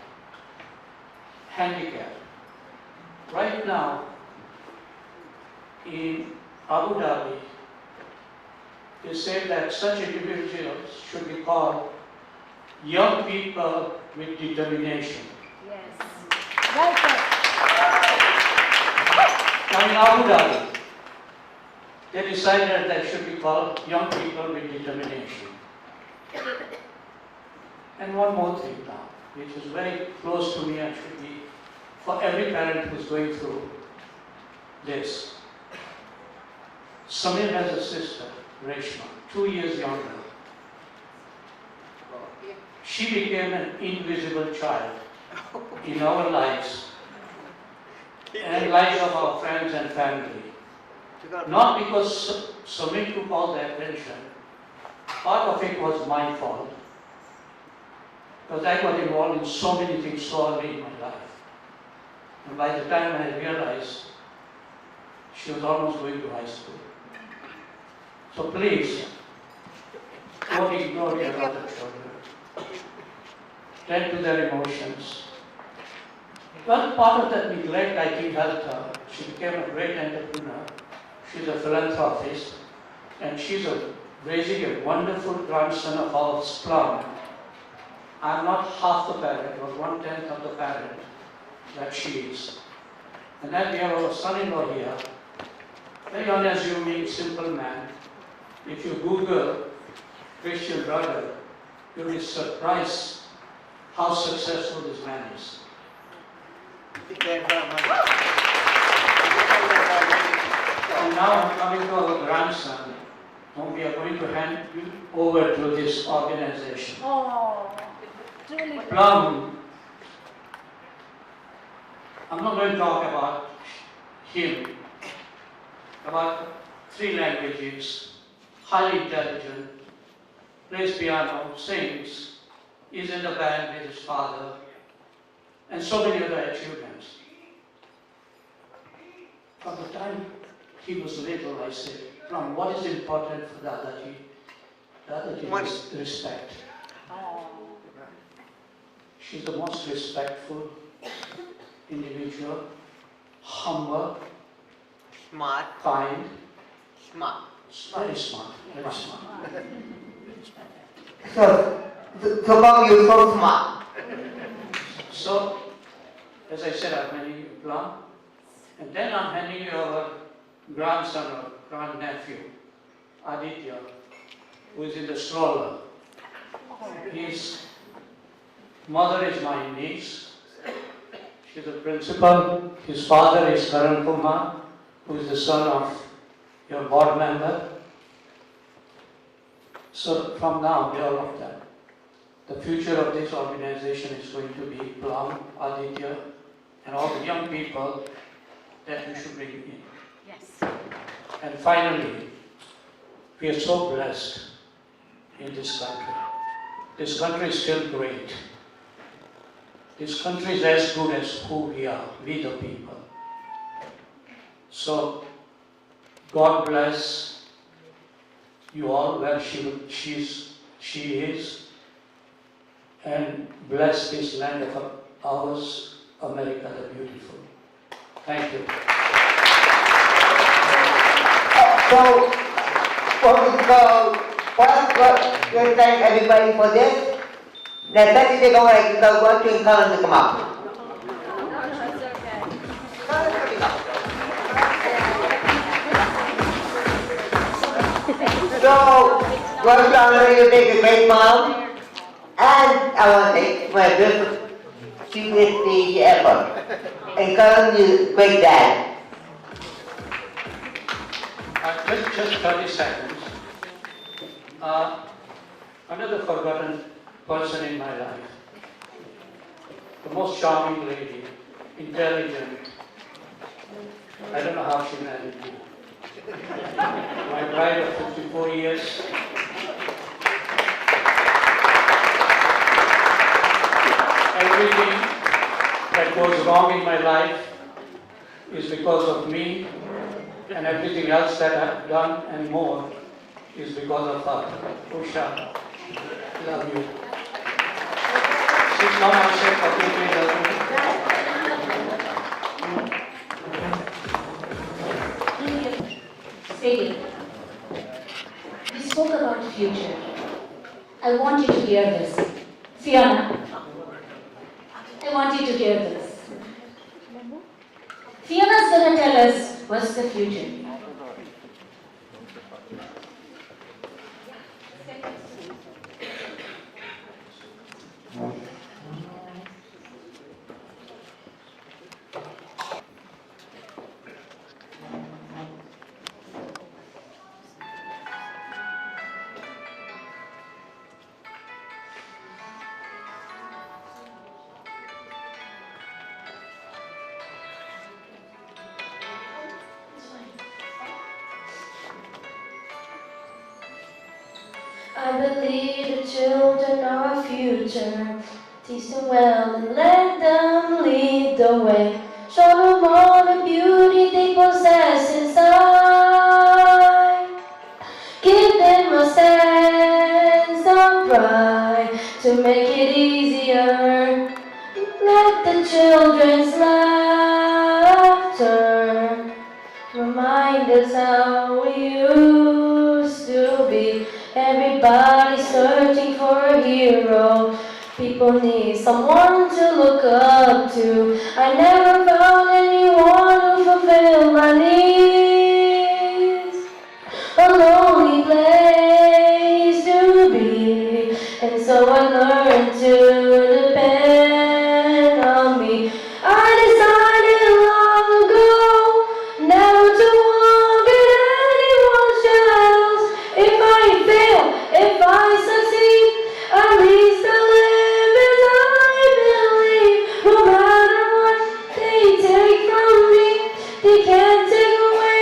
Handicap. Right now, in Abu Dhabi, they say that such individuals should be called young people with determination. Yes. Right. Now in Abu Dhabi, they decided that should be called young people with determination. And one more thing now, which is very close to me and should be for every parent who's going through this. Samir has a sister, Reshma, 2 years younger. She became an invisible child in our lives and lives of our friends and family. Not because Samir took all the attention. Part of it was my fault. Because I got involved in so many things so early in my life. And by the time I realized, she was almost going to high school. So please, don't ignore your other children. Tend to their emotions. Well, part of that neglect, I think, helped her. She became a great entrepreneur. She's a philanthropist. And she's raising a wonderful grandson of ours, Plum. I'm not half the parent, or 1/10 of the parent that she is. And then we have our son-in-law here, very unassuming, simple man. If you Google Christian brother, you'll be surprised how successful this man is. And now I'm coming to our grandson, whom we are going to hand you over to this organization. Oh, truly. Plum, I'm not going to talk about him, about 3 languages, highly intelligent, plays piano, sings, is in the band with his father, and so many other achievements. From the time he was little, I said, Plum, what is important for Dadaji? Dadaji is respect. She's the most respectful individual, humble, Smart. kind, Smart. very smart, very smart. So Mom, you're so smart. So, As I said, I'm handing you Plum. And then I'm handing you our grandson or grandnephew, Aditya, who is in the stroller. His mother is my niece. She's a principal. His father is Karan Kumar, who is the son of your board member. So from now, all of them, the future of this organization is going to be Plum, Aditya, and all the young people that you should bring in. Yes. And finally, we are so blessed in this country. This country is still great. This country is as good as who we are, we the people. So, God bless you all where she is, and bless this land of ours, America the beautiful. Thank you. So, first, we thank everybody for this. Now, let's take over. I want to encourage to come up. So, first I'm going to take a great bow, and I want to take my best the effort. Encourage you, great dad. Just 30 seconds. Another forgotten person in my life. The most charming lady, intelligent. I don't know how she married me. My bride of 54 years. Everything that goes wrong in my life is because of me, and everything else that I've done and more is because of her. Usha, love you. She's not upset publicly, love me. Sweetie, we spoke about the future. I want you to hear this. Fiona, I want you to hear this. Fiona's gonna tell us what's the future. I believe the children are our future. Teach them well and let them lead the way. Show them all the beauty they possess inside. Give them a sense of pride to make it easier. Let the children's laughter remind us how we used to be. Everybody searching for a hero. People need someone to look up to. I never found anyone who fulfilled my needs. A lonely place to be, and so I learned to depend on me. I decided long ago never to walk in anyone's shadows. If I fail, if I succeed, at least I live as I believe. No matter what they take from me, they can't take away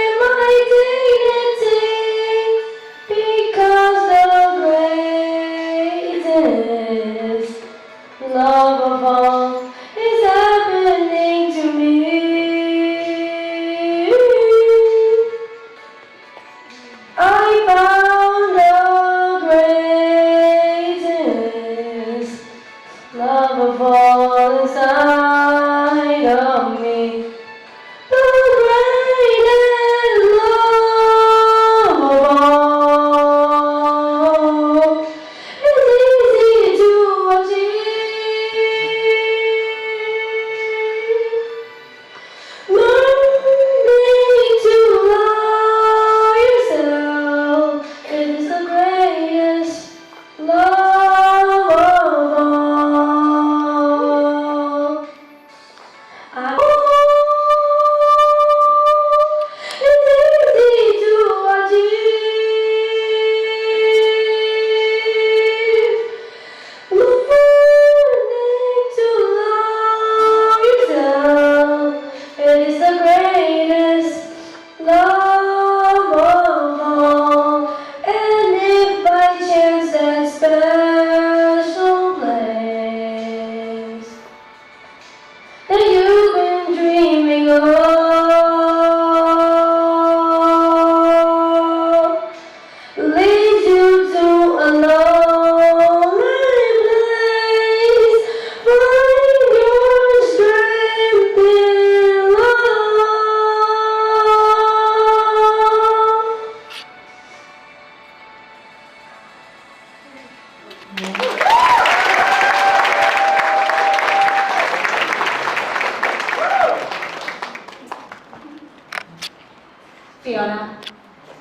Fiona,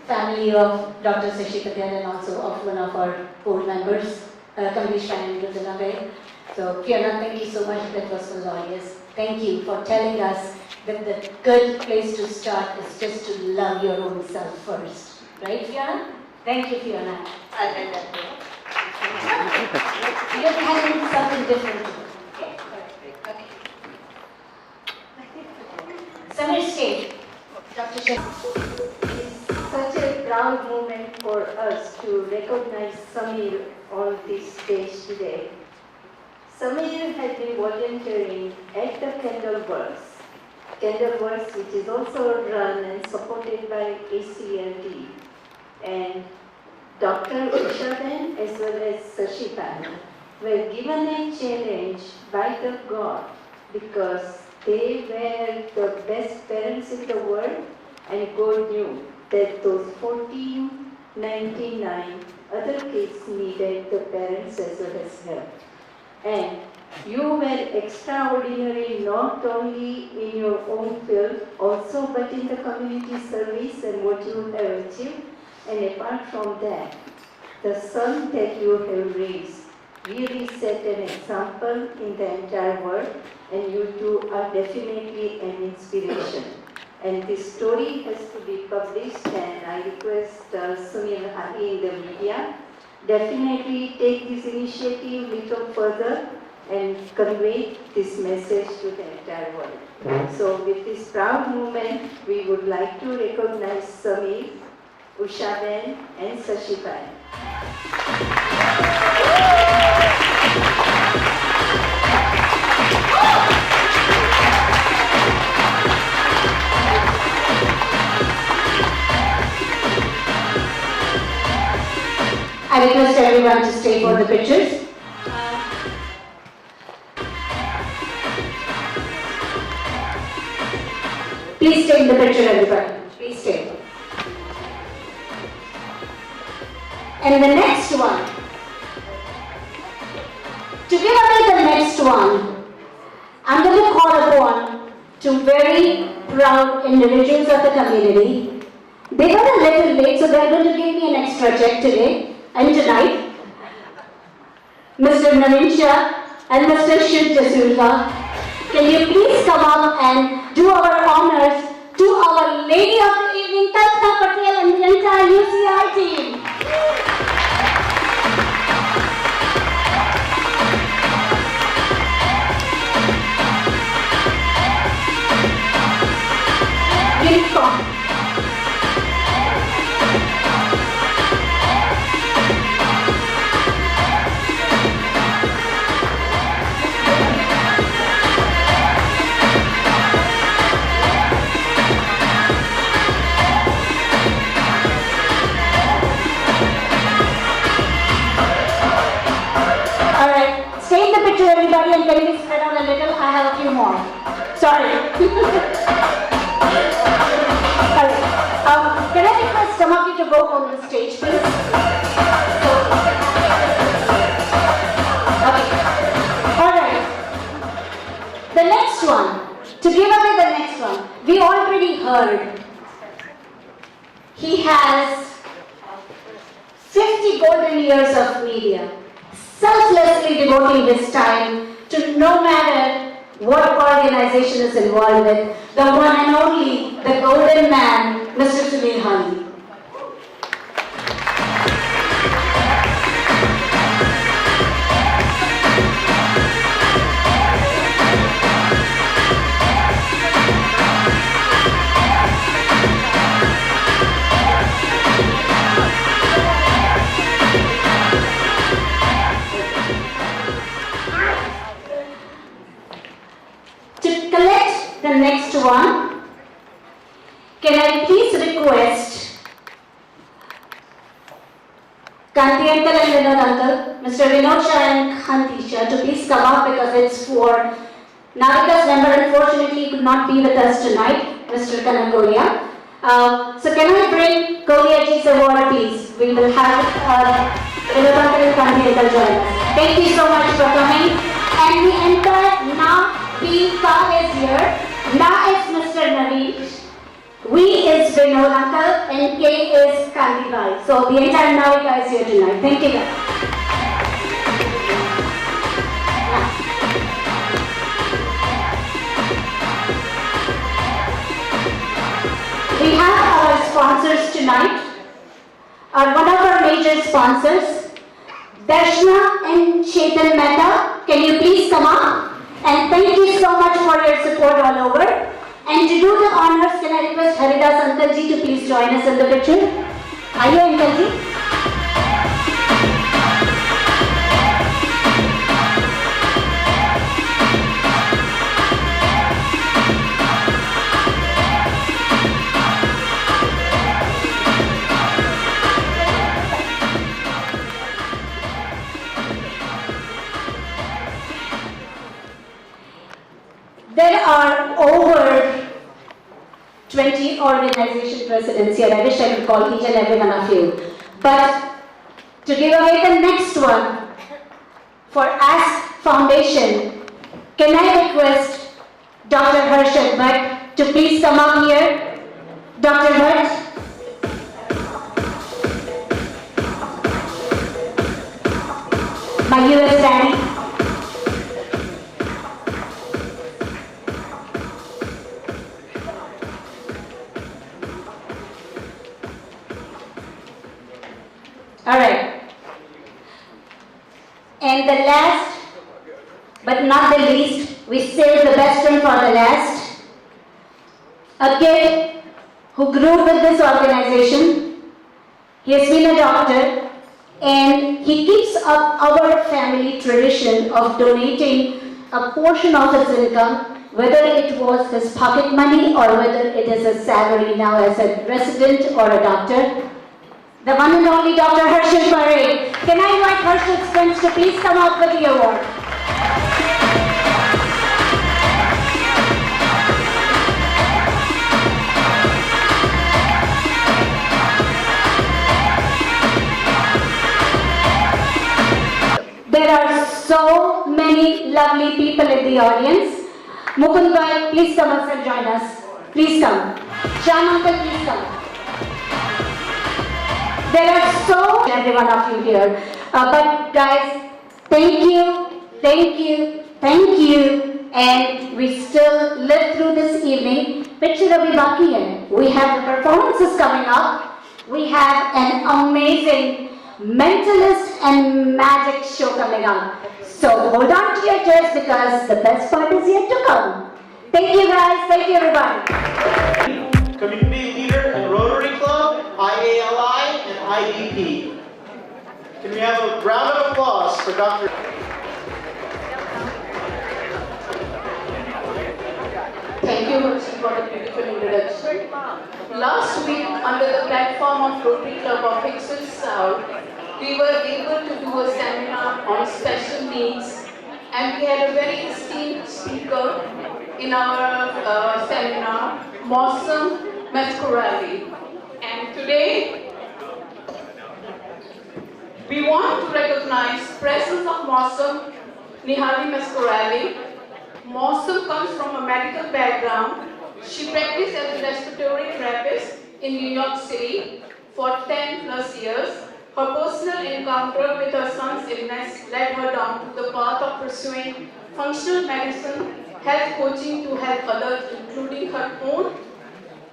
family of Dr. Sashi Patel and also of one of our board members, Kamlesh Parekh. So Fiona, thank you so much. That was glorious. Thank you for telling us that the good place to start is just to love your own self first. Right, Fiona? Thank you, Fiona. You're having something different. Okay. Okay. Samir, stay. Dr. Shah. It's such a proud moment for us to recognize Samir on this stage today. Samir has been volunteering at the Candle Works, which is also run and supported by ACLD. And Dr. Ushaben as well as Sashi Parekh were given a challenge by the God because they were the best parents in the world, and God knew that those 1499 other kids needed the parents as well as help. And you were extraordinary not only in your own field, also but in the community service and what you have achieved. And apart from that, the son that you have raised really set an example in the entire world, and you two are definitely an inspiration. And this story has to be published, and I request Sunil Hari in the media definitely take this initiative a little further and convey this message to the entire world. So with this proud moment, we would like to recognize Samir, Ushaben and Sashi Parekh. I request everyone to stay for the pictures. Please take the picture, everybody. Please stay. And the next one. To give away the next one, I'm going to call upon two very proud individuals of the community. They were a little late, so they're going to give me an extra check today and tonight. Mr. Naveen Shah and Mr. Shiv Jasurka, can you please come up and do our honors to our Lady of the Evening, Kalpana Patel, and the entire UCI team. Uniform. Stay in the picture, everybody, and can you spread out a little? I have a few more. Sorry. Can I request some of you to go on the stage, please? Okay. All right. The next one. To give away the next one, we already heard. He has 50 golden years of media, selflessly devoting his time to no matter what organization is involved with, the one and only, the golden man, Mr. Sterling Hicksville. The next one, can I please request Kanti uncle and Vinod uncle, Mr. Vinod Shah and Kanti Shah to please come up because it's for Navika's member. Unfortunately, he could not be with us tonight, Mr. Kanakolia. So can I bring Kolia ji's award, please? We will have Vinod uncle and Kanvi uncle join us. Thank you so much for coming. And the entire Na team Ka is here. Na is Mr. Naveen. We is Vinod uncle and K is Kanvi bhai. So the entire Navika is here tonight. Thank you guys. We have our sponsors tonight. One of our major sponsors, Darshna and Chetan Mehta. Can you please come up? And thank you so much for your support all over. And to do the honors, can I request Haridas Uncle Ji to please join us in the picture? Aye, Uncle Ji. There are over 20 organization presidents here. I wish I could call each and every one of you. But to give away the next one for Ask Foundation, can I request Dr. Harshad Bhatt to please come up here? Dr. Bhatt. My US daddy. All right. And the last, but not the least, we saved the best one for the last. A kid who grew with this organization. He has been a doctor and he keeps up our family tradition of donating a portion of his income, whether it was his pocket money or whether it is a salary now as a resident or a doctor. The one and only Dr. Harshad Parekh. Can I invite Harshad's friends to please come up with the award? There are so many lovely people in the audience. Mukund bhai, please come up and join us. Please come. Shan uncle, please come. There are so every one of you here. But guys, thank you, and we still live through this evening. Picture abhi baki hai. We have the performances coming up. We have an amazing mentalist and magic show coming up. So hold on to your chairs because the best part is yet to come. Thank you guys, thank you everybody. Community leader in Rotary Club, IALI, and IDP. Can we have a round of applause for Dr. Thank you, Mercy, for a beautiful introduction. Last week, under the platform of Rotary Club of Hicksville South, we were able to do a seminar on special needs, and we had a very esteemed speaker in our seminar, Mausam Mascorali. And today, we want to recognize presence of Mausam Nihali Mascorali. Mausam comes from a medical background. She practiced as a respiratory therapist in New York City for 10 plus years. Her personal encounter with her son's illness led her down to the path of pursuing functional medicine, health coaching to help others, including her own.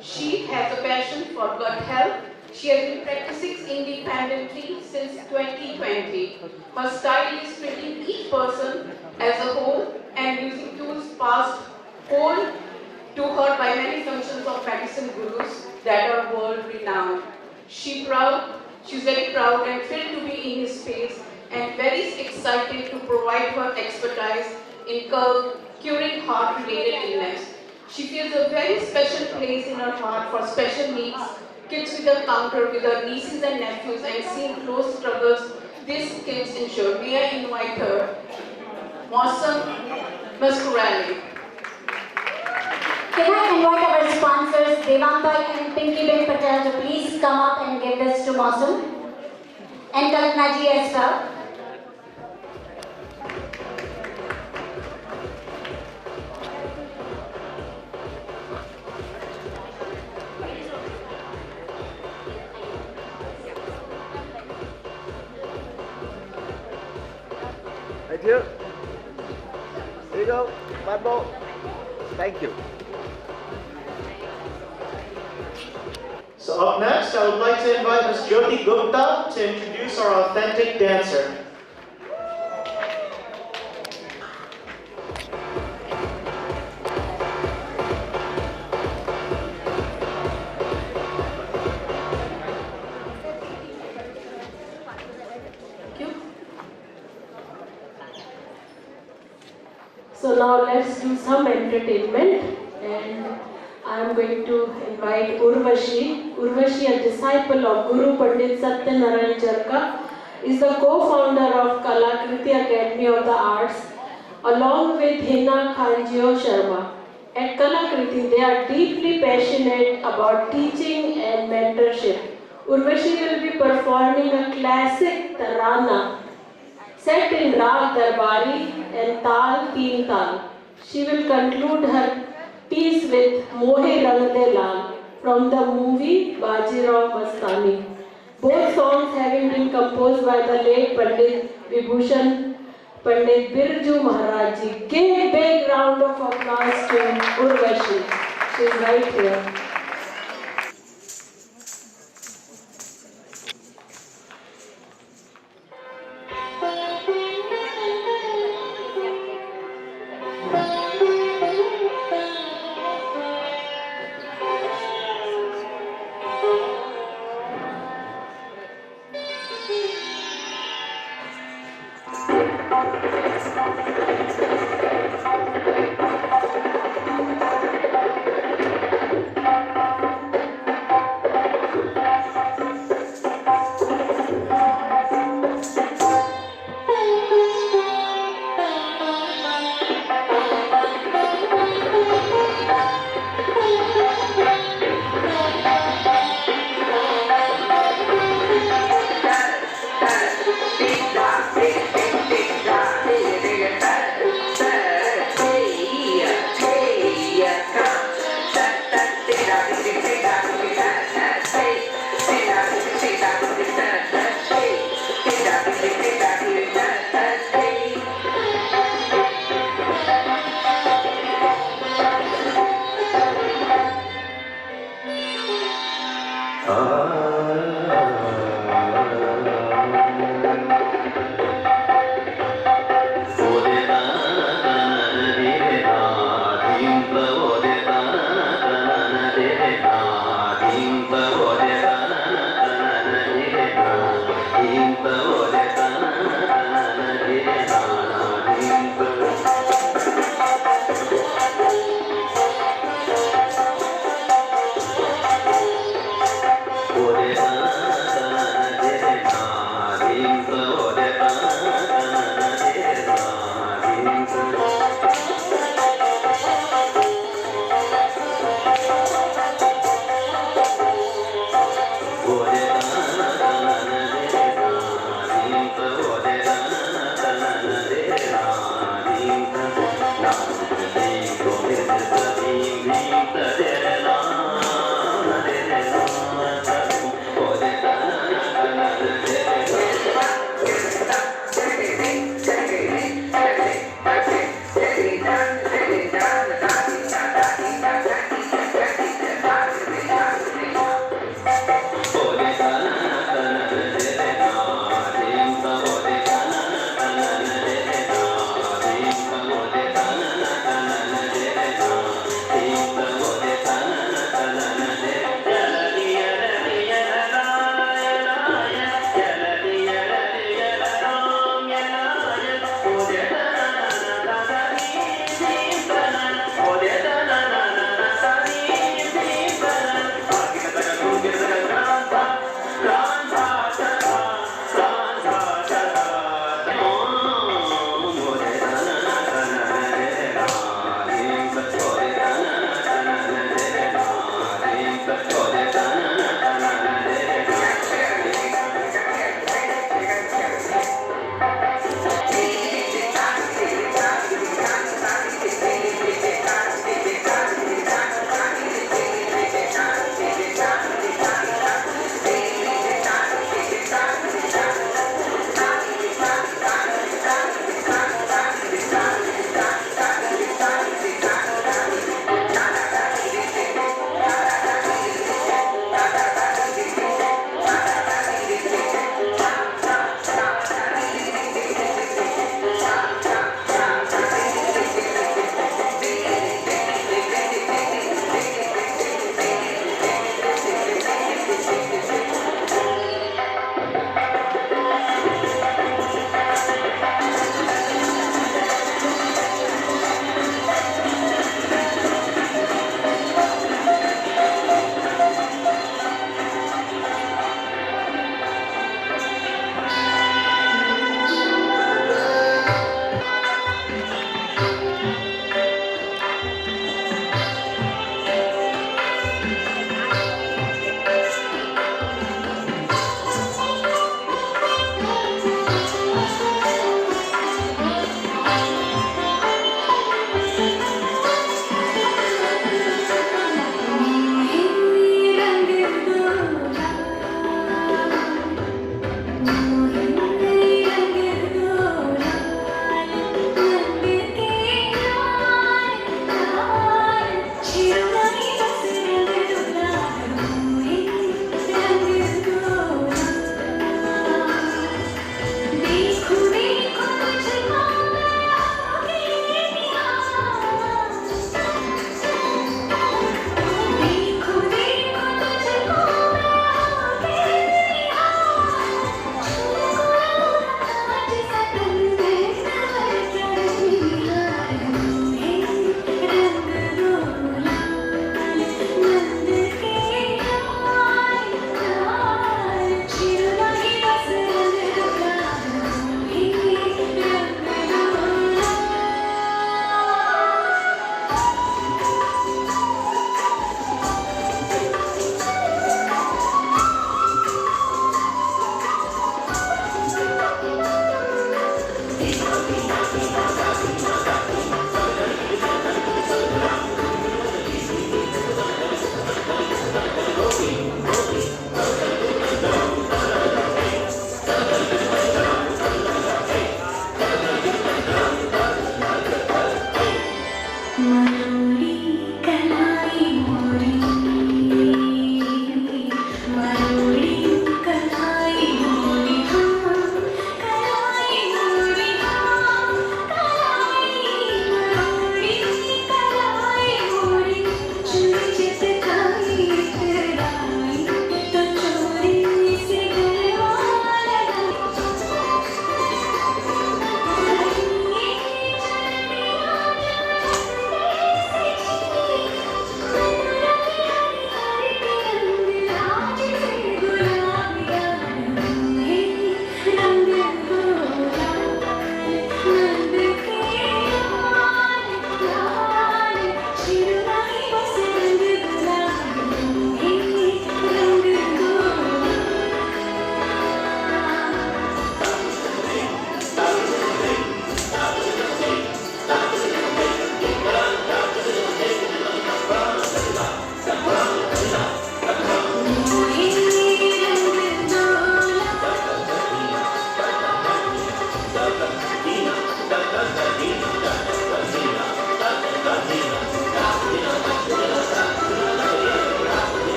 She has a passion for gut health. She has been practicing independently since 2020. Her style is treating each person as a whole and using tools passed whole to her by many functions of medicine gurus that are world renowned. She's very proud and thrilled to be in his space and very excited to provide her expertise in curing heart-related illness. She feels a very special place in her heart for special needs kids with a counter with her nieces and nephews and seeing close struggles these kids ensure. May I invite her, Mausam Mascorali. Can I invite our sponsors, Devankai and Pinky Ben Patel, to please come up and give this to Mausam? and Kalpana ji as well. Thank you. Here you go. One more. Thank you. So up next, I would like to invite Ms. Jyoti Gupta to introduce our authentic dancer. So now let's do some entertainment, and I am going to invite Urvashi. Urvashi, a disciple of Guru Pandit Satyanarayan Charka, is the co-founder of Kalakriti Academy of the Arts, along with Hina Khanjio Sharma. At Kalakriti, they are deeply passionate about teaching and mentorship. Urvashi will be performing a classic Tarana set in Rag Darbari and Tal Teen Tal. She will conclude her piece with Mohe Rang De Lal from the movie Bajirao Mastani. Both songs having been composed by the late Pandit Vibhushan Pandit Birju Maharaj Ji. Give a big round of applause to Urvashi. She is right here.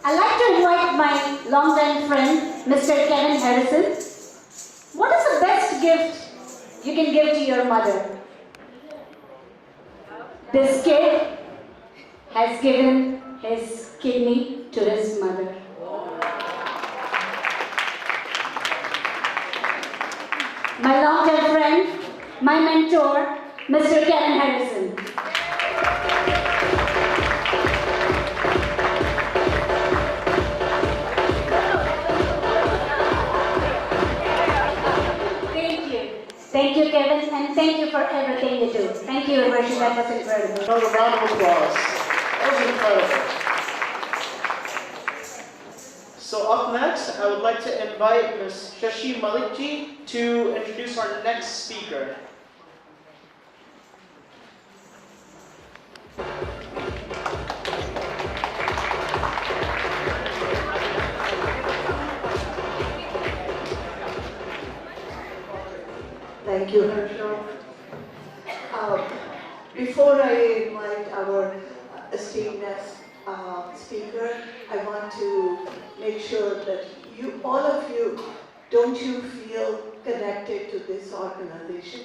I'd like to invite my longtime friend, Mr. Kevin Harrison. What is the best gift you can give to your mother? This kid has given his kidney to his mother. My longtime friend, my mentor, Mr. Kevin Harrison. Thank you, Kevin, and thank you for everything you do. Thank you, Urvashi. That was incredible. Another round of applause. That was incredible. So up next, I would like to invite Ms. Shashi Malikji to introduce our next speaker. Thank you, Harsha. Before I invite our esteemed next speaker, I want to make sure that you, all of you, don't you feel connected to this organization?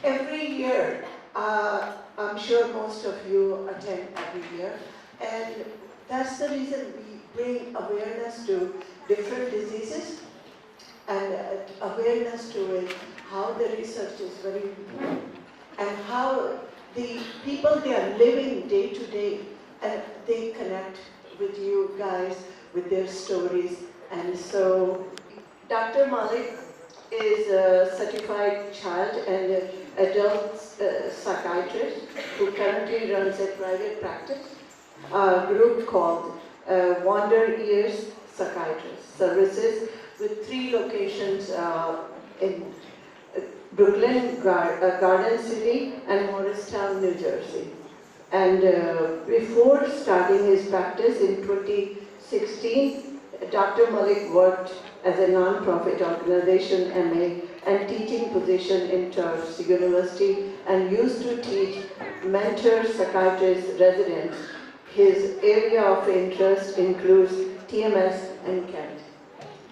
Every year, I'm sure most of you attend every year, and that's the reason we bring awareness to different diseases and awareness to it, how the research is very important and how the people they are living day to day and they connect with you guys with their stories. And so Dr. Malik is a certified child and adult psychiatrist who currently runs a private practice, a group called Wander Ears Psychiatrist Services with 3 locations in Brooklyn, Garden City and Morristown, New Jersey. And before starting his practice in 2016, Dr. Malik worked as a non-profit organization MA and teaching position in Tufts University and used to teach mentor psychiatrist residents. His area of interest includes TMS and Kent.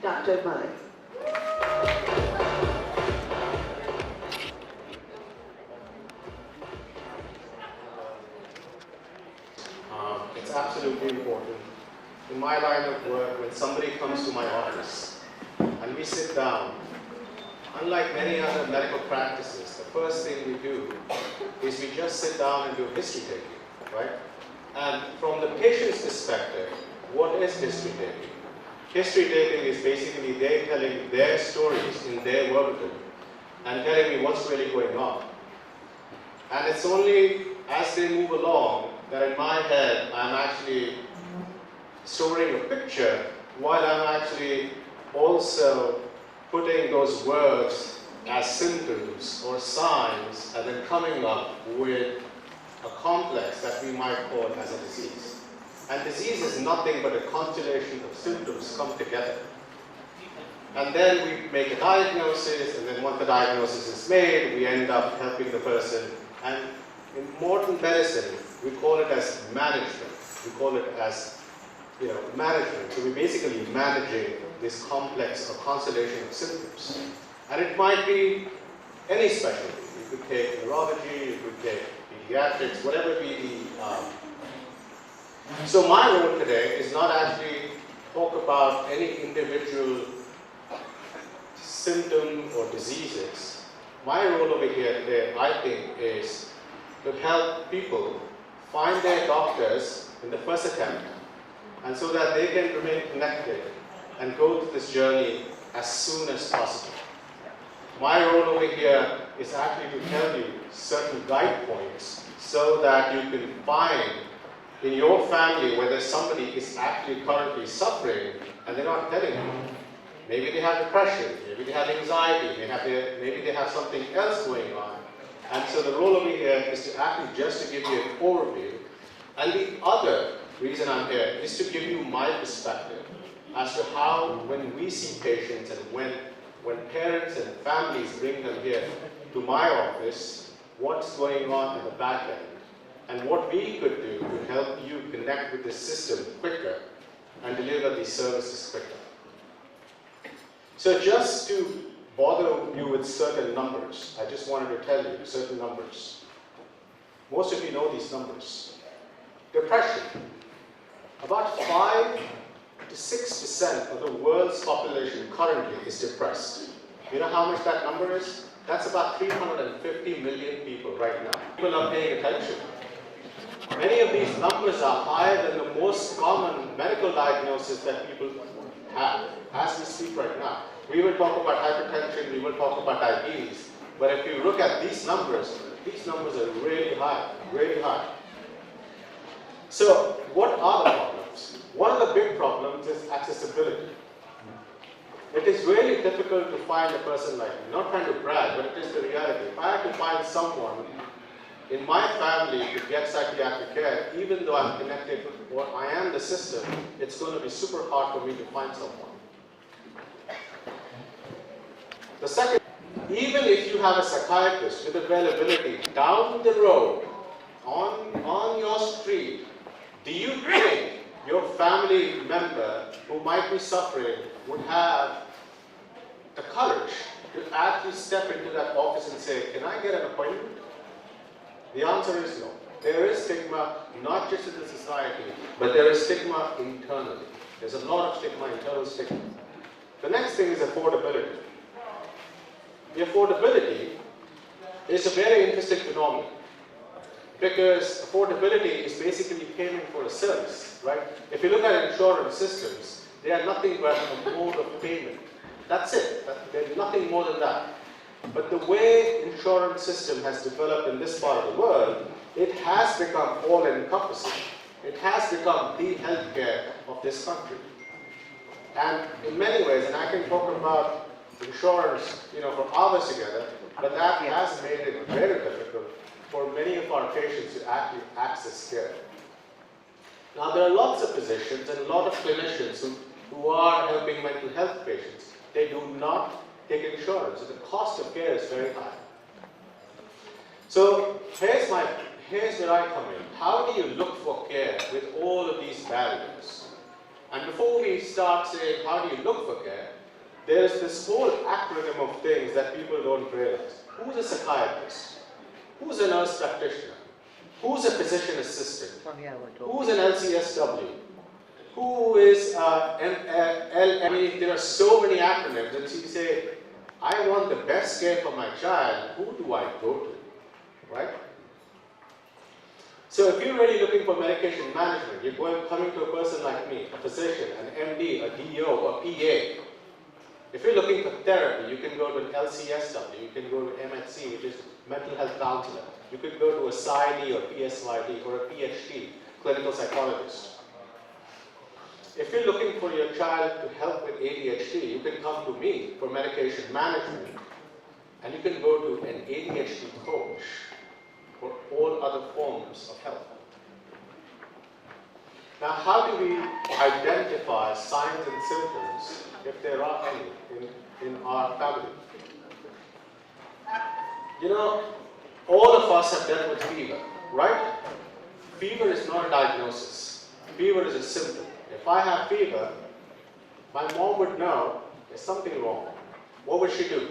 Dr. Malik. It's absolutely important. In my line of work, when somebody comes to my office and we sit down, unlike many other medical practices, the first thing we do is we just sit down and do history taking, right? And from the patient's perspective, what is history taking? History taking is basically they telling their stories in their vernacular and telling me what's really going on. And it's only as they move along that in my head I'm actually storing a picture while I'm actually also putting those words as symptoms or signs and then coming up with a complex that we might call as a disease. And disease is nothing but a constellation of symptoms come together. And then we make a diagnosis, and then once the diagnosis is made, we end up helping the person. And in modern medicine, we call it as management. We call it as management. So we're basically managing this complex or constellation of symptoms. And it might be any specialty. You could take neurology, you could take pediatrics, whatever be the... So my role today is not actually talk about any individual symptom or diseases. My role over here today, I think, is to help people find their doctors in the first attempt, and so that they can remain connected and go through this journey as soon as possible. My role over here is actually to tell you certain guide points so that you can find in your family whether somebody is actually currently suffering and they're not telling you. Maybe they have depression, maybe they have anxiety, maybe they have something else going on. And so the role over here is to actually just to give you an overview. And the other reason I'm here is to give you my perspective as to how, when we see patients and when parents and families bring them here to my office, what's going on in the back end, and what we could do to help you connect with the system quicker and deliver these services quicker. So just to bother you with certain numbers, I just wanted to tell you certain numbers. Most of you know these numbers. Depression. About 5 to 6% of the world's population currently is depressed. You know how much that number is? That's about 350 million people right now. People are paying attention. Many of these numbers are higher than the most common medical diagnosis that people have as we speak right now. We will talk about hypertension, we will talk about diabetes, but if you look at these numbers are really high, really high. So what are the problems? One of the big problems is accessibility. It is really difficult to find a person like me. Not trying to brag, but it is the reality. If I have to find someone in my family to get psychiatric care, even though I'm connected or I am the system, it's going to be super hard for me to find someone. The second, even if you have a psychiatrist with availability down the road, on your street, do you think your family member who might be suffering would have the courage to actually step into that office and say, can I get an appointment? The answer is no. There is stigma, not just in the society, but there is stigma internally. There's a lot of stigma, internal stigma. The next thing is affordability. The affordability is a very interesting phenomenon, because affordability is basically payment for a service, right? If you look at insurance systems, they are nothing but a mode of payment. That's it. There's nothing more than that. But the way insurance system has developed in this part of the world, it has become all-encompassing. It has become the healthcare of this country. And in many ways, and I can talk about insurance, for hours together, but that has made it very difficult for many of our patients to actually access care. Now, there are lots of physicians and a lot of clinicians who are helping mental health patients. They do not take insurance, so the cost of care is very high. So here's where I come in. How do you look for care with all of these barriers? And before we start saying how do you look for care, there's this whole acronym of things that people don't realize. Who's a psychiatrist? Who's a nurse practitioner? Who's a physician assistant? Who's an LCSW? Who is I mean, there are so many acronyms, and so you say, I want the best care for my child, who do I go to, right? So if you're really looking for medication management, you're coming to a person like me, a physician, an MD, a DO, a PA. If you're looking for therapy, you can go to an LCSW, you can go to MHC, which is mental health counselor. You could go to a PsyD or PSYD or a PhD, clinical psychologist. If you're looking for your child to help with ADHD, you can come to me for medication management, and you can go to an ADHD coach for all other forms of help. Now, how do we identify signs and symptoms, if there are any, in our family? You know, all of us have dealt with fever, right? Fever is not a diagnosis. Fever is a symptom. If I have fever, my mom would know there's something wrong. What would she do?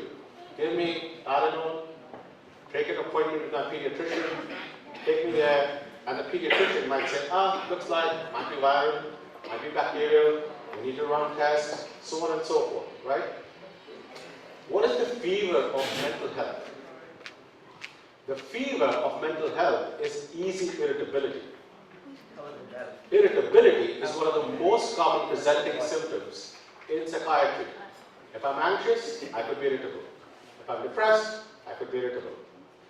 Give me, I don't know, take an appointment with my pediatrician, take me there, and the pediatrician might say, looks like might be viral, might be bacterial, we need to run tests, so on and so forth, right? What is the fever of mental health? The fever of mental health is easy irritability. Irritability is one of the most common presenting symptoms in psychiatry. If I'm anxious, I could be irritable. If I'm depressed, I could be irritable.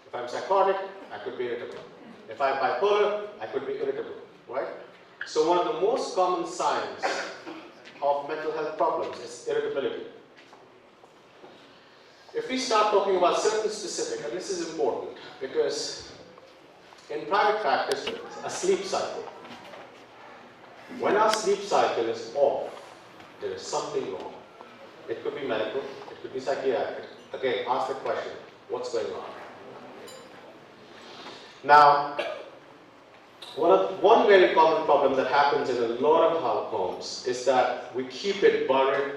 If I'm psychotic, I could be irritable. If I'm bipolar, I could be irritable, right? So one of the most common signs of mental health problems is irritability. If we start talking about certain specific, and this is important because in private practice, a sleep cycle. When our sleep cycle is off, there is something wrong. It could be medical, it could be psychiatric. Again, ask the question, what's going on? Now, one very common problem that happens in a lot of homes is that we keep it buried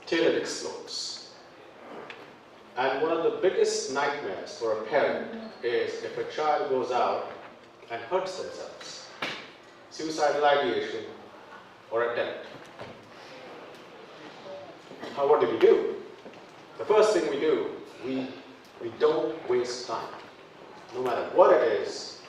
till it explodes. And one of the biggest nightmares for a parent is if a child goes out and hurts themselves. Suicidal ideation or attempt. What do we do? The first thing we do, we don't waste time. No matter what it is.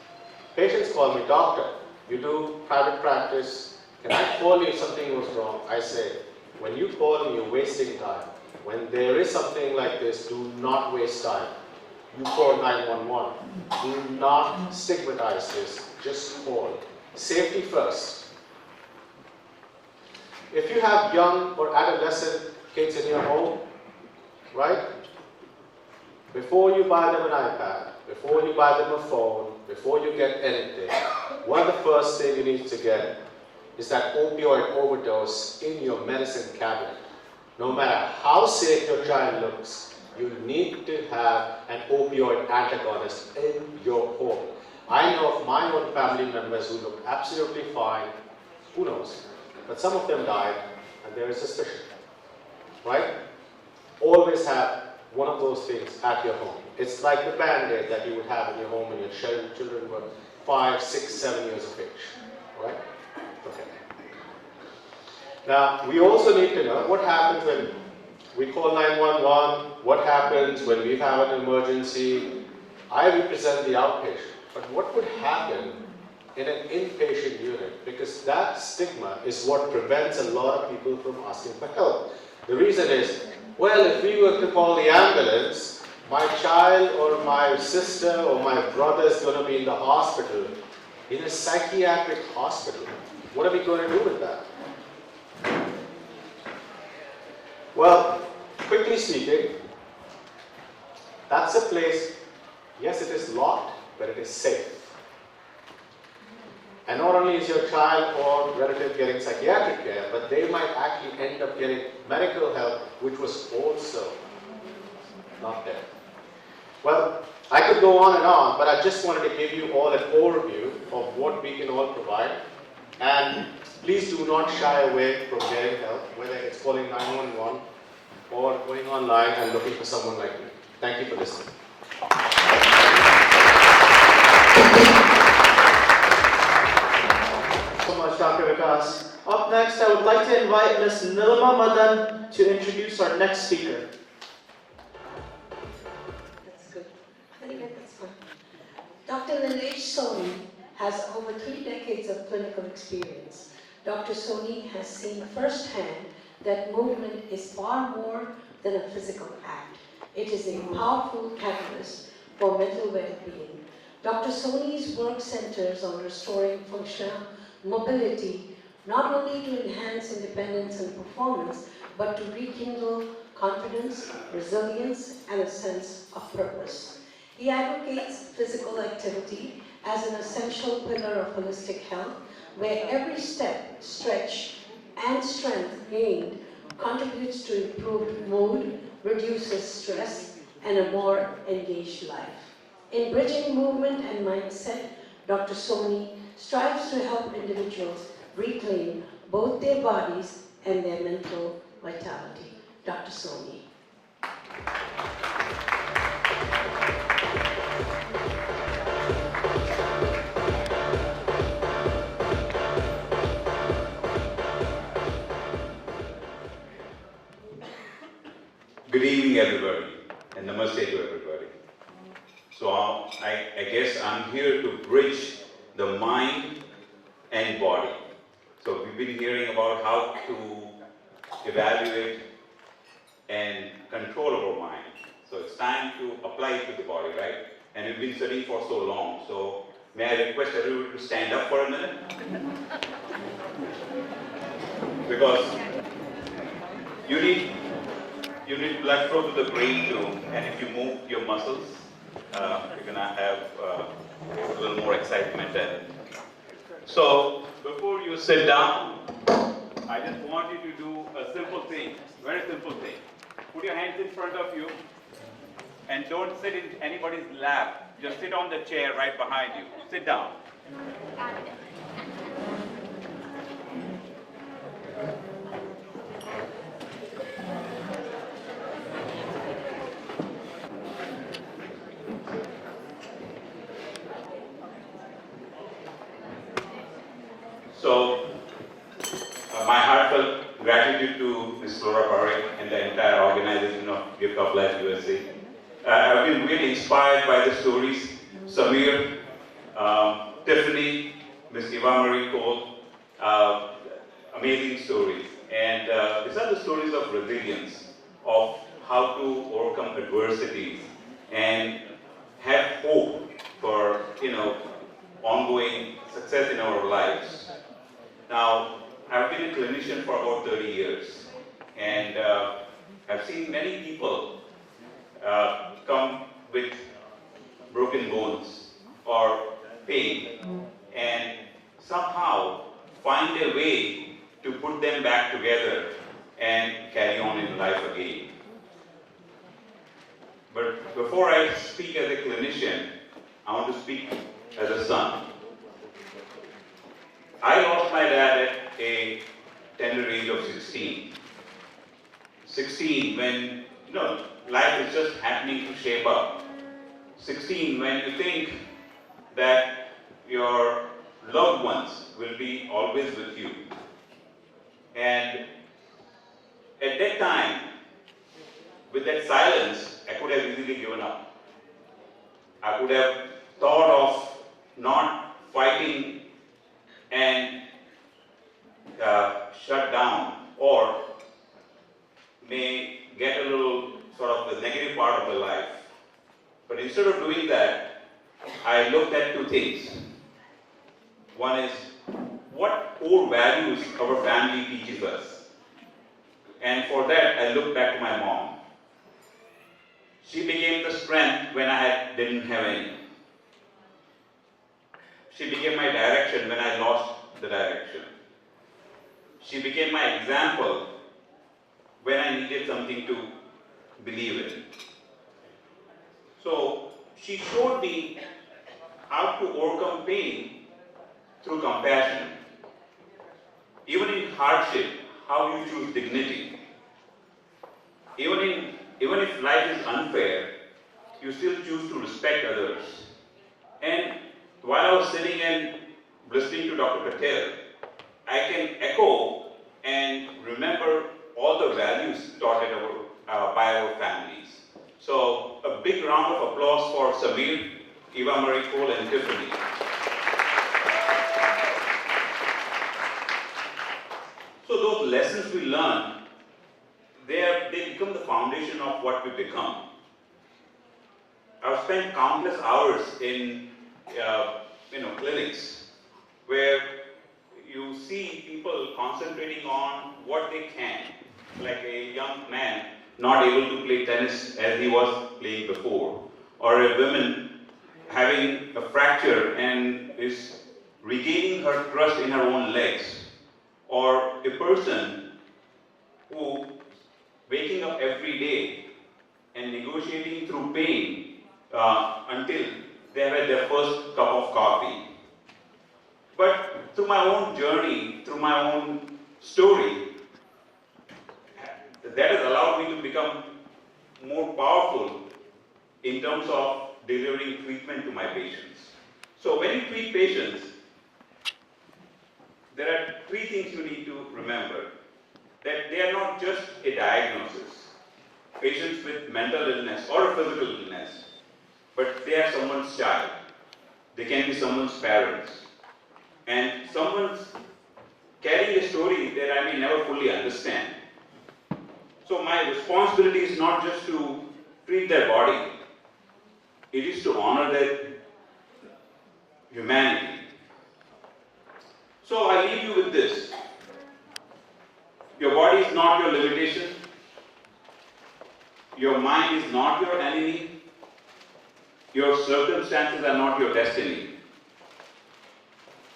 Patients call me, doctor, you do private practice, can I call you if something was wrong? I say, when you call me, you're wasting time. When there is something like this, do not waste time. You call 911. Do not stigmatize this, just call. Safety first. If you have young or adolescent kids in your home, right? Before you buy them an iPad, before you buy them a phone, before you get anything, one of the first things you need to get is that opioid overdose in your medicine cabinet. No matter how safe your child looks, you need to have an opioid antagonist in your home. I know of my own family members who look absolutely fine, who knows, but some of them died and there is suspicion, right? Always have one of those things at your home. It's like the Band-Aid that you would have in your home when your children were 5, 6, 7 years of age, right? Okay. Now, we also need to know what happens when we call 911, what happens when we have an emergency. I represent the outpatient. But what would happen in an inpatient unit? Because that stigma is what prevents a lot of people from asking for help. The reason is, well, if we were to call the ambulance, my child or my sister or my brother is going to be in the hospital, in a psychiatric hospital. What are we going to do with that? Well, quickly speaking, that's a place, yes, it is locked, but it is safe. And not only is your child or relative getting psychiatric care, but they might actually end up getting medical help, which was also not there. Well, I could go on and on, but I just wanted to give you all an overview of what we can all provide. And please do not shy away from getting help, whether it's calling 911 or going online and looking for someone like me. Thank you for listening. So much, Dr. Vikas. Up next, I would like to invite Ms. Nilima Madan to introduce our next speaker. That's good. Very good, that's good. Dr. Nilesh Soni has over 3 decades of clinical experience. Dr. Soni has seen firsthand that movement is far more than a physical act. It is a powerful catalyst for mental well-being. Dr. Soni's work centers on restoring functional mobility, not only to enhance independence and performance, but to rekindle confidence, resilience, and a sense of purpose. He advocates physical activity as an essential pillar of holistic health, where every step, stretch, and strength gained contributes to improved mood, reduces stress, and a more engaged life. In bridging movement and mindset, Dr. Soni strives to help individuals reclaim both their bodies and their mental vitality. Dr. Soni. Good evening, everybody, and namaste to everybody. So I guess I'm here to bridge the mind and body. So we've been hearing about how to evaluate and control our mind. So it's time to apply it to the body, right? And we've been studying for so long. So may I request everybody to stand up for a minute? Because you need blood flow to the brain too, and if you move your muscles, you're gonna have a little more excitement. And so before you sit down, I just want you to do a simple thing, very simple thing. Put your hands in front of you, and don't sit in anybody's lap. Just sit on the chair right behind you. Sit down. So, my heartfelt gratitude to Ms. Flora Parekh and the entire organization of Gift of Life USA. I've been really inspired by the stories. Samir, Tiffany, Ms. Eva Marie Kaul, amazing stories. And these are the stories of resilience, of how to overcome adversities and have hope for, ongoing success in our lives. Now, I've been a clinician for about 30 years, and I've seen many people come with broken bones or pain, and somehow find a way to put them back together and carry on in life again. But before I speak as a clinician, I want to speak as a son. I lost my dad at a tender age of 16. 16 when, life is just happening to shape up. 16 when you think that your loved ones will be always with you. And at that time, with that silence, I could have easily given up. I could have thought of not fighting and shut down, or may get a little sort of the negative part of the life. But instead of doing that, I looked at two things. One is, what core values our family teaches us? And for that, I looked back to my mom. She became the strength when I didn't have any. She became my direction when I lost the direction. She became my example when I needed something to believe in. So she showed me how to overcome pain through compassion. Even in hardship, how you choose dignity. Even if life is unfair, you still choose to respect others. And while I was sitting and listening to Dr. Patel, I can echo and remember all the values taught by our families. So a big round of applause for Samir, Eva Marie Kaul, and Tiffany. lessons we learn, they become the foundation of what we become. I've spent countless hours in clinics where you see people concentrating on what they can, like a young man not able to play tennis as he was playing before, or a woman having a fracture and is regaining her trust in her own legs, or a person who waking up every day and negotiating through pain until they have had their first cup of coffee. But through my own journey, through my own story, that has allowed me to become more powerful in terms of delivering treatment to my patients. So when you treat patients, there are three things you need to remember. That they are not just a diagnosis. Patients with mental illness or a physical illness, but they are someone's child. They can be someone's parents. And someone's carrying a story that I may never fully understand. So my responsibility is not just to treat their body, it is to honor their humanity. So I leave you with this. Your body is not your limitation. Your mind is not your enemy. Your circumstances are not your destiny.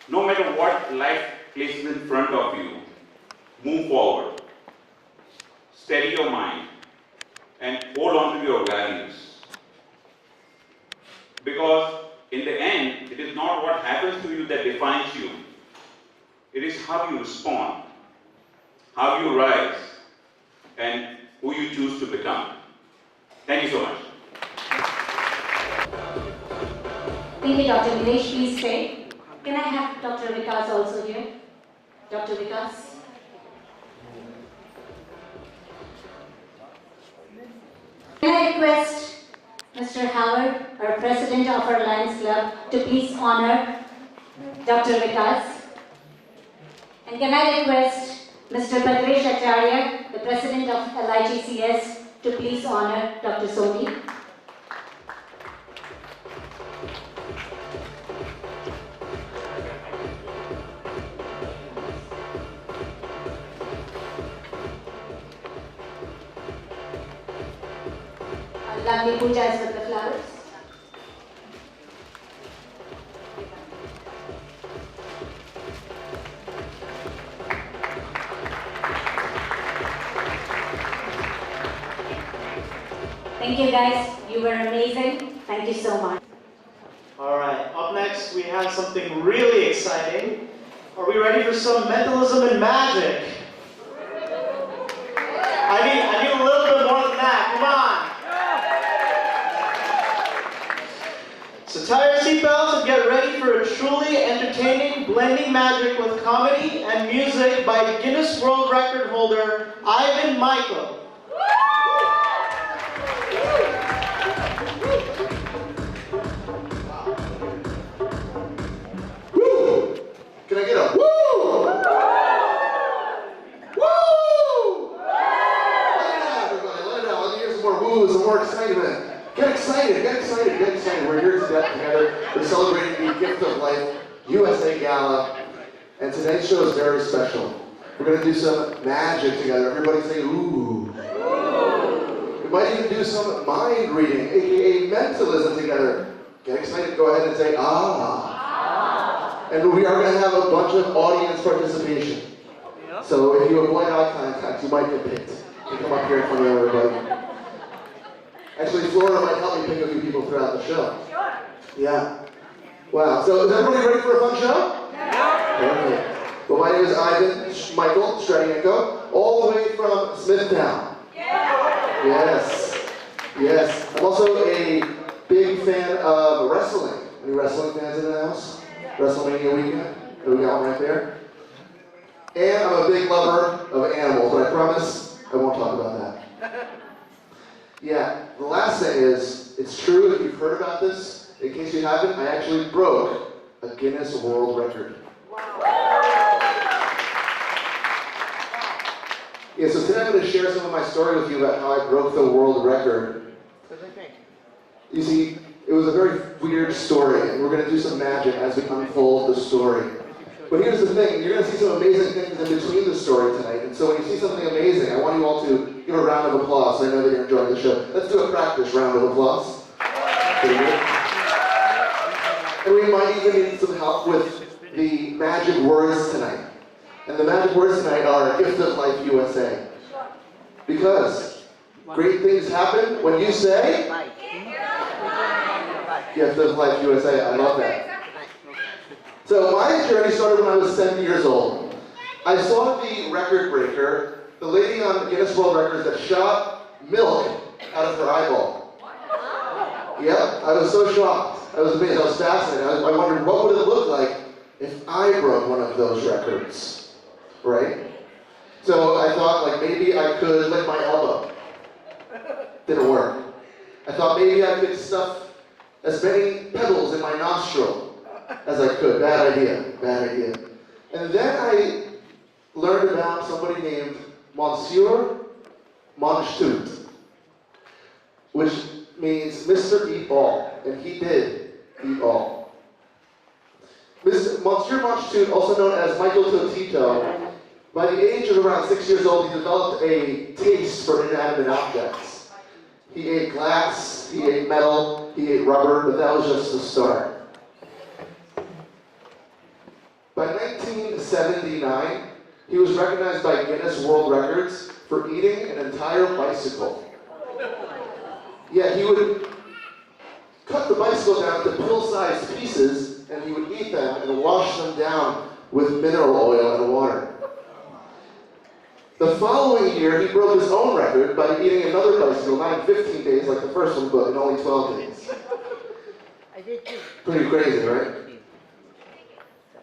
No matter what life places in front of you, move forward. Steady your mind and hold on to your values. Because in the end, it is not what happens to you that defines you. It is how you respond, how you rise, and who you choose to become. Thank you so much. Thank you, Dr. Nilesh. Please stay. Can I have Dr. Vikas also here? Dr. Vikas? Can I request Mr. Howard, our president of our Lions Club, to please honor Dr. Vikas? And can I request Mr. Bhadresh Acharya, the president of LIGCS, to please honor Dr. Soni? Lovely puja is with the flowers. Thank you guys, you were amazing. Thank you so much. All right, up next we have something really exciting. Are we ready for some mentalism and magic? I need a little bit more than that, come on. So tie your seatbelts and get ready for a truly entertaining blending magic with comedy and music by Guinness World Record holder Ivan Michael. Can I get a woo? Woo! Let it out, everybody. Let it out. Let me hear some more woos, some more excitement. Get excited, get excited, get excited. We're here together. We're celebrating the Gift of Life USA Gala. And today's show is very special. We're going to do some magic together. Everybody say ooh. We might even do some mind reading, aka mentalism together. Get excited, go ahead and say ah. And we are going to have a bunch of audience participation. So if you avoid eye contact, you might get picked. You come up here in front of everybody. Actually, Flora might help me pick a few people throughout the show. Sure. Yeah. Wow. So is everybody ready for a fun show? Yeah. Perfect. Well, my name is Ivan Michael Stradienko, all the way from Smithtown. Yeah. Yes. Yes. I'm also a big fan of wrestling. Any wrestling fans in the house? WrestleMania weekend? We got one right there. And I'm a big lover of animals, but I promise I won't talk about that. Yeah, the last thing is, it's true if you've heard about this. In case you haven't, I actually broke a Guinness World Record. Wow. Yeah, so today I'm going to share some of my story with you about how I broke the world record. You see, it was a very weird story, and we're going to do some magic as we unfold the story. But here's the thing, you're going to see some amazing things in between the story tonight, and so when you see something amazing, I want you all to give a round of applause so I know that you're enjoying the show. Let's do a practice round of applause. Pretty good. And we might even need some help with the magic words tonight. And the magic words tonight are Gift of Life USA. Because great things happen when you say Gift of Life USA. I love that. So my journey started when I was 7 years old. I saw the record breaker, the lady on the Guinness World Records that shot milk out of her eyeball. Yep, I was so shocked. I was amazed. I was fascinated. I wondered what would it look like if I broke one of those records. Right? So I thought, like, maybe I could lick my elbow. Didn't work. I thought maybe I could stuff as many pebbles in my nostril as I could. Bad idea. Bad idea. And then I learned about somebody named Monsieur Monchtout, which means Mr. Eat All. And he did eat all. Monsieur Monchtout, also known as Michael Totito, by the age of around 6 years old, he developed a taste for inanimate objects. He ate glass, he ate metal, he ate rubber, but that was just the start. By 1979, he was recognized by Guinness World Records for eating an entire bicycle. Yeah, he would cut the bicycle down to pill-sized pieces, and he would eat them and wash them down with mineral oil and water. The following year, he broke his own record by eating another bicycle, not in 15 days like the first one, but in only 12 days. Pretty crazy, right?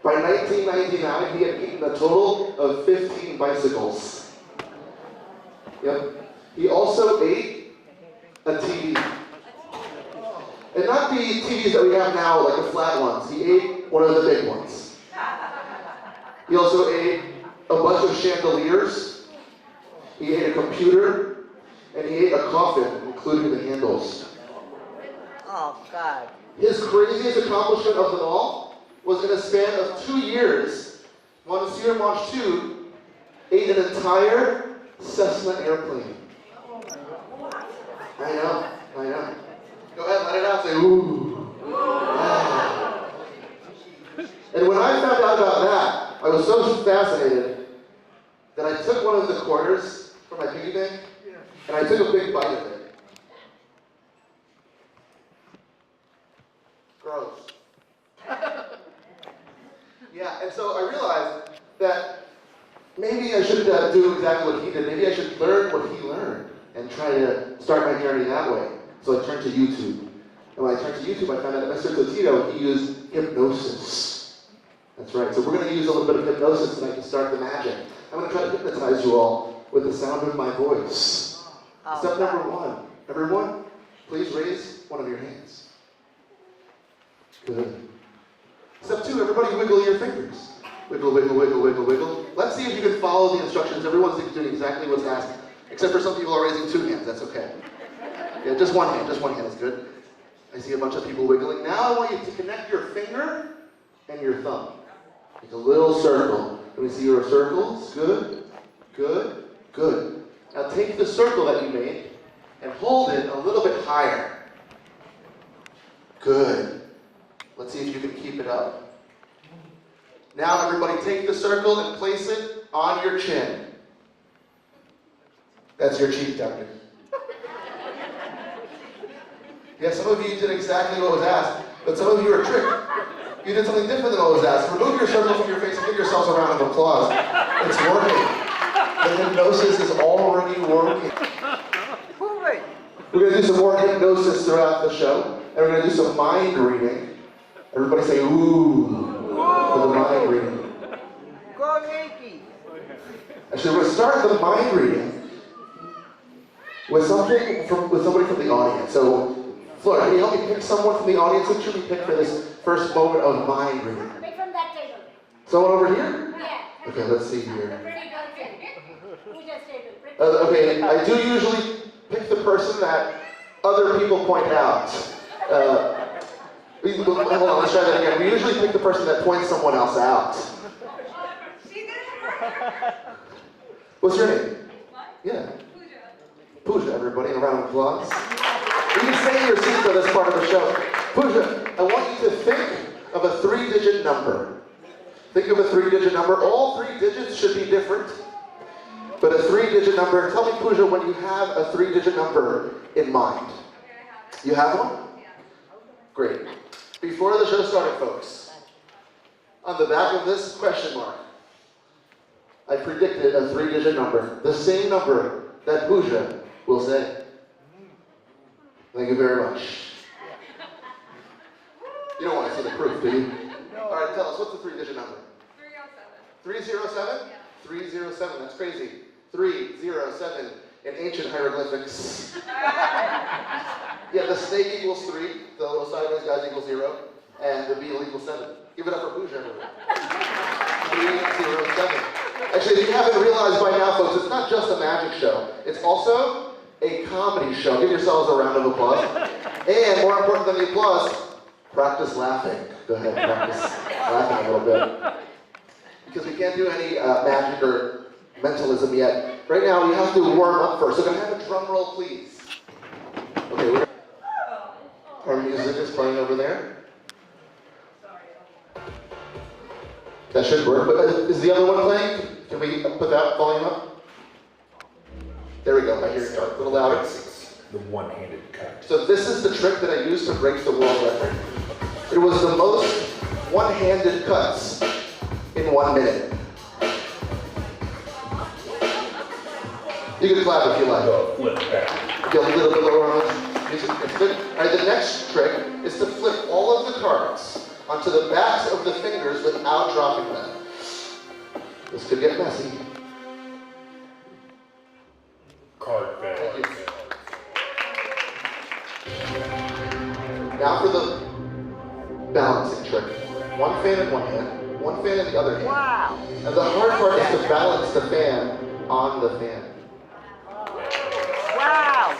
By 1999, he had eaten a total of 15 bicycles. Yep. He also ate a TV. And not the TVs that we have now, like the flat ones. He ate one of the big ones. He also ate a bunch of chandeliers. He ate a computer, and he ate a coffin, including the handles. Oh, God. His craziest accomplishment of them all was in a span of 2 years, Monsieur Monchtout ate an entire Cessna airplane. I know. Go ahead, let it out, say, ooh. Wow. And when I found out about that, I was so fascinated that I took one of the quarters from my piggy bank, and I took a big bite of it. Gross. Yeah, and so I realized that maybe I shouldn't do exactly what he did. Maybe I should learn what he learned and try to start my journey that way. So I turned to YouTube. And when I turned to YouTube, I found out that Mr. Totito, he used hypnosis. That's right. So we're going to use a little bit of hypnosis tonight to start the magic. I'm going to try to hypnotize you all with the sound of my voice. Step number one. Everyone, please raise one of your hands. Good. Step two, everybody wiggle your fingers. Wiggle, wiggle, wiggle, wiggle, wiggle. Let's see if you can follow the instructions. Everyone's doing exactly what's asked, except for some people are raising 2 hands. That's okay. Yeah, just one hand is good. I see a bunch of people wiggling. Now I want you to connect your finger and your thumb. Make a little circle. Let me see your circles. Good, good, good. Now take the circle that you made and hold it a little bit higher. Good. Let's see if you can keep it up. Now everybody take the circle and place it on your chin. That's your cheek, doctor. Yeah, some of you did exactly what was asked, but some of you are tricked. You did something different than what was asked. Remove your circle from your face and give yourselves a round of applause. It's working. The hypnosis is already working. We're going to do some more hypnosis throughout the show, and we're going to do some mind reading. Everybody say, ooh, for the mind reading. Go Yankee! Actually, we're going to start the mind reading with somebody from the audience. So, Flora, can you help me pick someone from the audience? Who should we pick for this first moment of mind reading? Pick from that table. Someone over here? Yeah. Okay, let's see here. The pretty girl. Okay, I do usually pick the person that other people point out. Hold on, let's try that again. We usually pick the person that points someone else out. What's your name? Yeah. Pooja, everybody, a round of applause. You can stay in your seat for this part of the show. Pooja, I want you to think of a 3-digit number. Think of a 3-digit number. All 3 digits should be different, but a 3-digit number. Tell me, Pooja, when you have a 3-digit number in mind. You have one? Great. Before the show started, folks, on the back of this question mark, I predicted a 3-digit number. The same number that Pooja will say. Thank you very much. You don't want to see the proof, do you? All right, tell us, what's the 3-digit number? 307? 307, that's crazy. 307 in ancient hieroglyphics. Yeah, the snake equals 3, the little sideways guys equals 0, and the beetle equals 7. Give it up for Pooja, everyone. 307. Actually, if you haven't realized by now, folks, it's not just a magic show. It's also a comedy show. Give yourselves a round of applause. And more important than the applause, practice laughing. Go ahead, practice laughing a little bit. Because we can't do any magic or mentalism yet. Right now, we have to warm up first. So can I have a drum roll, please? Okay, our music is playing over there. That should work, but is the other one playing? Can we put that volume up? There we go, I hear it a little louder. The one-handed cut. So this is the trick that I used to break the world record. It was the most one-handed cuts in 1 minute. You can clap if you like. Flip back. Get a little bit lower on this music. It's good. All right, the next trick is to flip all of the cards onto the backs of the fingers without dropping them. This could get messy. Card back. Thank you. Now for the balancing trick. One fan in one hand, one fan in the other hand. Wow. And the hard part is to balance the fan on the fan. Wow.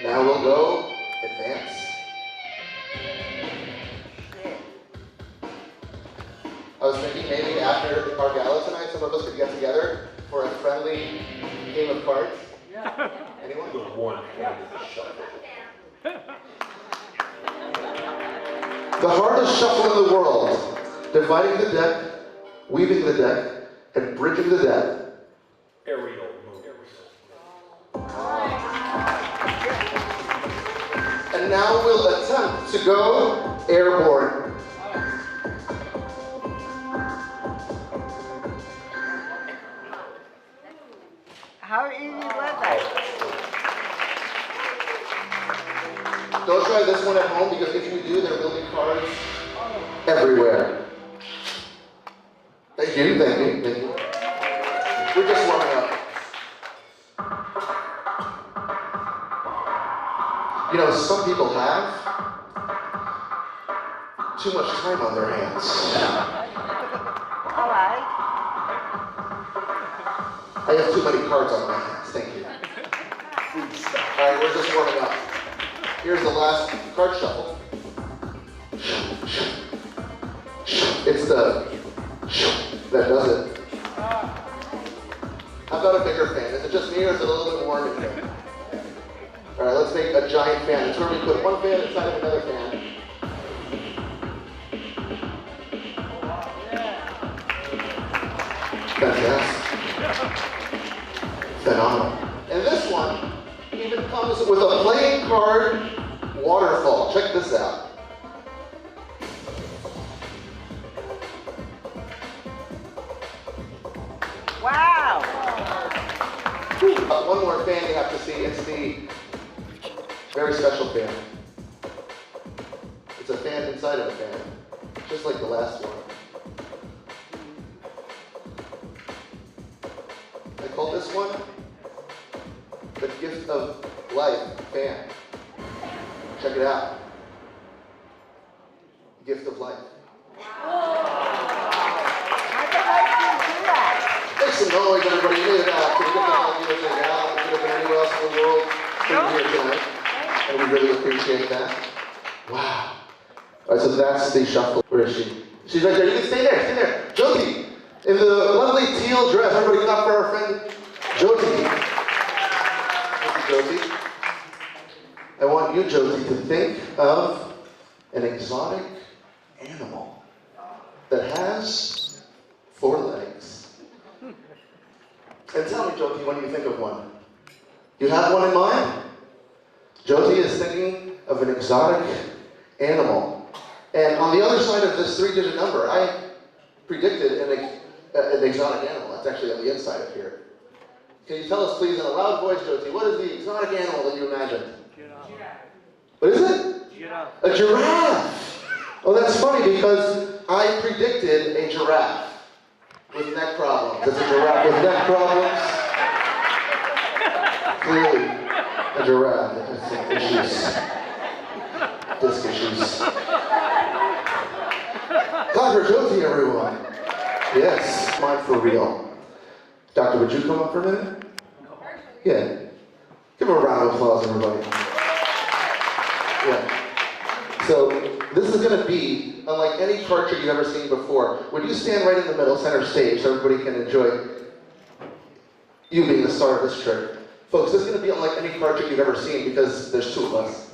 Now we'll go advance. I was thinking maybe after our gala tonight, some of us could get together for a friendly game of cards. Anyone? The one-handed shuffle. The hardest shuffle in the world, dividing the deck, weaving the deck, and bridging the deck. Aerial move. And now we'll attempt to go airborne. How easy was that? Don't try this one at home because if you do, there will be cards everywhere. Thank you, thank you, thank you. We're just warming up. You know, some people have too much time on their hands. All right. I have too many cards on my hands, thank you. All right, we're just warming up. Here's the last card shuffle. It's the that does it. How about a bigger fan? Is it just me or is it a little bit warm in here? All right, let's make a giant fan. It's where we put one fan inside of another fan. Fantastic. Phenomenal. And this one even comes with a playing card waterfall. Check this out. Wow. One more fan you have to see. It's the very special fan. It's a fan inside of a fan, just like the last one. I call this one the gift of life fan. Check it out. Gift of life. some noise, everybody. You made it out. So we get the USA now. It could have been anywhere else in the world. You're here tonight. And we really appreciate that. Wow. All right, so that's the shuffle. Where is she? She's right there. You can stay there. Stay there. Jyoti, in the lovely teal dress. Everybody clap for our friend Jyoti. Thank you, Jyoti. I want you, Jyoti, to think of an exotic animal that has 4 legs. And tell me, Jyoti, when you think of one. You have one in mind? Jyoti is thinking of an exotic animal. And on the other side of this 3-digit number, I predicted an exotic animal. It's actually on the inside of here. Can you tell us, please, in a loud voice, Jyoti, what is the exotic animal that you imagined? Giraffe. What is it? Giraffe. A giraffe. Oh, that's funny because I predicted a giraffe with neck problems. It's a giraffe with neck problems. Clearly, a giraffe that has some issues. Disc issues. Clap for Jyoti, everyone. Yes, mine for real. Doctor, would you come up for a minute? Yeah. Give her a round of applause, everybody. Yeah. So, this is going to be unlike any card trick you've ever seen before. Would you stand right in the middle, center stage, so everybody can enjoy you being the star of this trick? Folks, this is going to be unlike any card trick you've ever seen because there's 2 of us.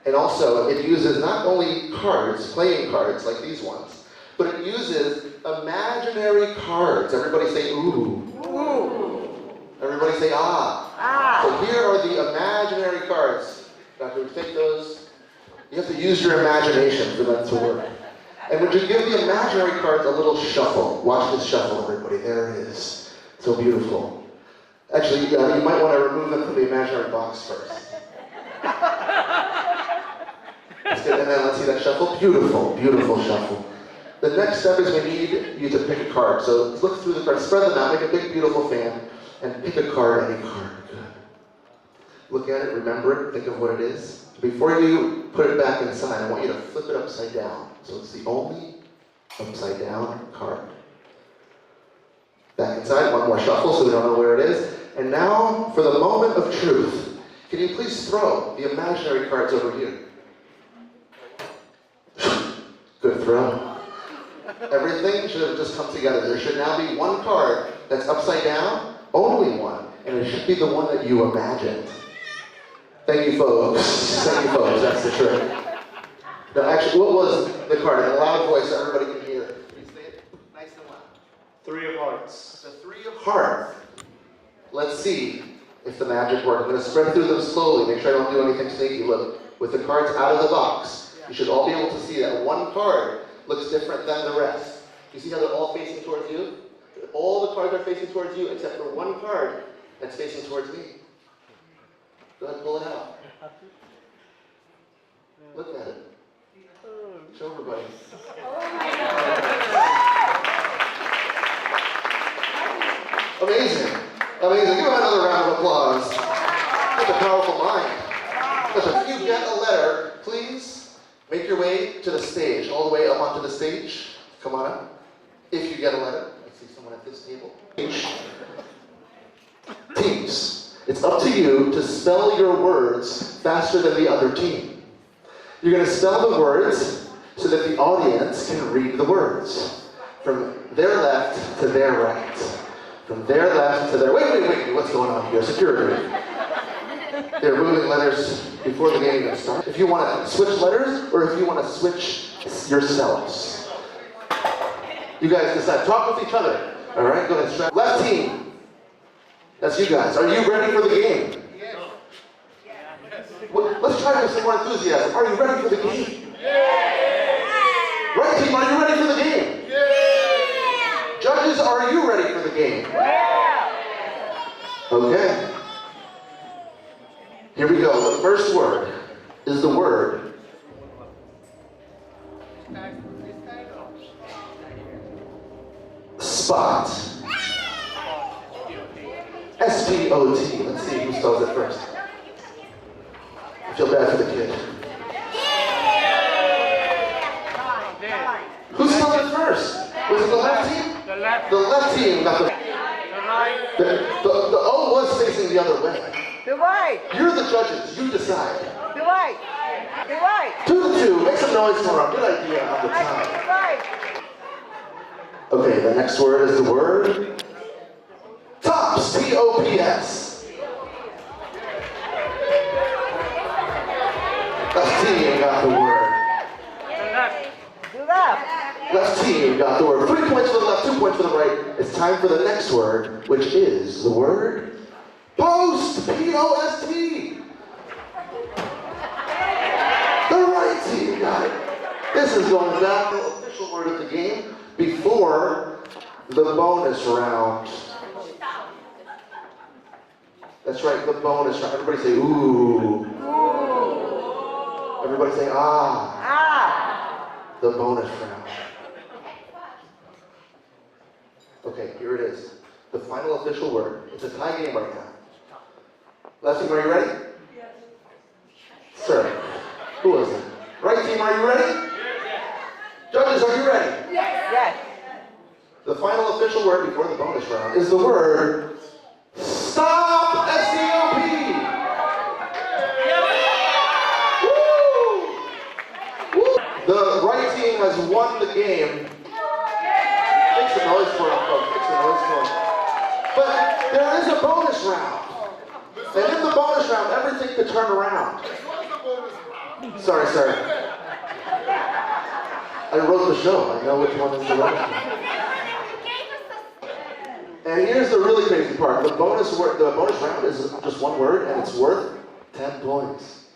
And also, it uses not only cards, playing cards like these ones, but it uses imaginary cards. Everybody say ooh. Ooh. Everybody say ah. Ah. So here are the imaginary cards. Doctor, take those. You have to use your imagination for that to work. And would you give the imaginary cards a little shuffle? Watch this shuffle, everybody. There it is. So beautiful. Actually, you might want to remove them from the imaginary box first. And then let's see that shuffle. Beautiful, beautiful shuffle. The next step is we need you to pick a card. So let's look through the cards, spread them out, make a big, beautiful fan, and pick a card, any card. Good. Look at it, remember it, think of what it is. Before you put it back inside, I want you to flip it upside down. So it's the only upside down card. Back inside, one more shuffle so we don't know where it is. And now, for the moment of truth, can you please throw the imaginary cards over here? Good throw. Everything should have just come together. There should now be one card that's upside down, only one, and it should be the one that you imagined. Thank you, folks. Thank you, folks. That's the trick. Now, actually, what was the card? In a loud voice so everybody can hear. Can you say it nice and loud? 3 of hearts. The 3 of hearts. Let's see if the magic works. I'm going to spread through them slowly. Make sure I don't do anything sneaky. Look, with the cards out of the box, you should all be able to see that one card looks different than the rest. You see how they're all facing towards you? All the cards are facing towards you except for one card that's facing towards me. Go ahead, pull it out. Look at it. Show everybody. Amazing. Amazing. Give him another round of applause. Such a powerful mind. If you get a letter, please make your way to the stage, all the way up onto the stage. Come on up. If you get a letter, I see someone at this table. Teams, it's up to you to spell your words faster than the other team. You're going to spell the words so that the audience can read the words. From their left to their right. From their left to their... Wait, what's going on here? Security. They're moving letters before the game even starts. If you want to switch letters, or if you want to switch yourselves. You guys decide. Talk with each other. All right, go ahead. Left team. That's you guys. Are you ready for the game? Yes. Well, let's try with some more enthusiasm. Are you ready for the game? Yes. Right team, are you ready for the game? Yes. Judges, are you ready for the game? Yes. Okay. Here we go. The first word is the word spot. S-P-O-T. Let's see who spells it first. I feel bad for the kid. Who spelled it first? Was it the left team? The left team got the The O was facing the other way. The white. You're the judges. You decide. The white. The white. 2-2. Make some noise for him. Good idea on the The time. white. Okay, the next word is the word TOPS. T-O-P-S. Left team got the word. The left. Left team got the word. 3 points for the left, 2 points for the right. It's time for the next word, which is the word POST. P-O-S-T. The right team got it. This is going back to the official word of the game before the bonus round. That's right, the bonus round. Everybody say ooh. Everybody say ah. Ah. The bonus round. Okay, here it is. The final official word. It's a tie game right now. Left team, are you ready? Yes. Sir, who was it? Right team, are you ready? Judges, are you ready? Yes. The final official word before the bonus round is the word STOP! S-T-O-P! Woo! Woo! The right team has won the game. Make some noise for them, folks. Make some noise for them. But there is a bonus round. And in the bonus round, everything could turn around. Sorry. I wrote the show. I know which one is the bonus round. And here's the really crazy part. The bonus round is just one word, and it's worth 10 points.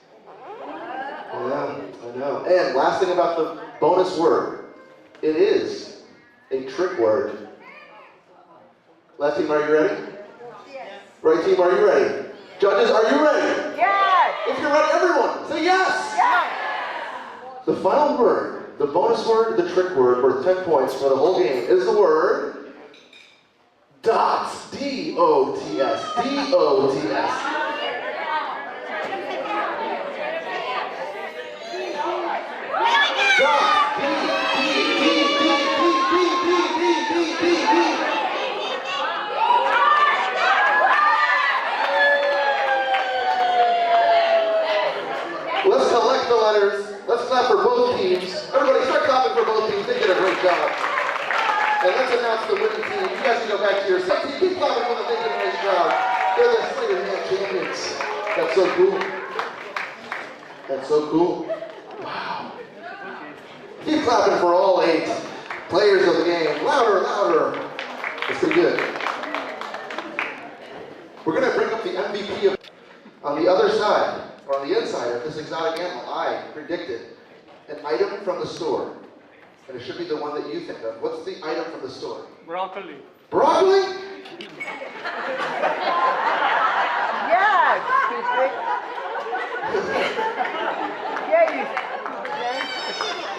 I know. And last thing about the bonus word, it is a trick word. Left team, are you ready? Yes. Right team, are you ready? Judges, are you ready? Yes. If you're ready, everyone, say yes! Yes. The final word, the bonus word, the trick word, worth 10 points for the whole game, is the word DOTS. D-O-T-S. D-O-T-S. DOTS. D-D-D-D-D-D-D-D-D-D. Let's collect the letters. Let's clap for both teams. Everybody start clapping for both teams. They did a great job. And let's announce the winning team. You guys can go back to your seat. Keep clapping for them. They did a nice job. They're the Sleight of Hand champions. That's so cool. That's so cool. Wow. Keep clapping for all 8 players of the game. Louder, louder. That's pretty good. We're going to bring up the MVP on the other side. Or on the inside of this exotic animal, I predicted an item from the store. And it should be the one that you think of. What's the item from the store? Broccoli. Broccoli? Yes.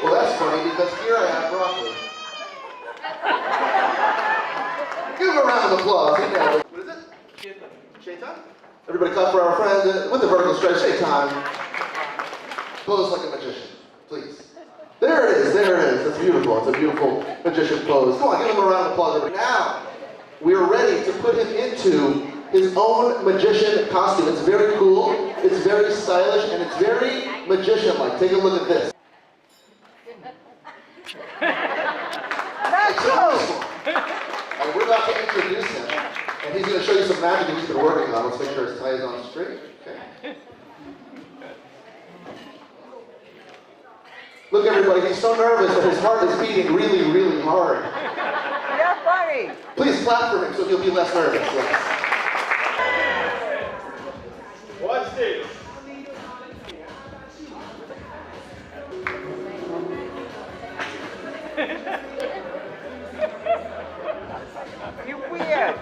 Well, that's funny because here I have broccoli. Give him a round of applause. What is it? Shaitan? Everybody clap for our friend with the vertical stretch. Shaitan. Pose like a magician, please. There it is. That's beautiful. It's a beautiful magician pose. Come on, give him a round of applause, everybody. Now, we're ready to put him into his own magician costume. It's very cool, it's very stylish, and it's very magician-like. Take a look at this. It's awesome. And we're about to introduce him. And he's going to show you some magic that he's been working on. Let's make sure his tie is on straight. Okay. Look, everybody, he's so nervous that his heart is beating really, really hard. You're funny. Please clap for him so he'll be less nervous. Yes. Watch this. You're weird.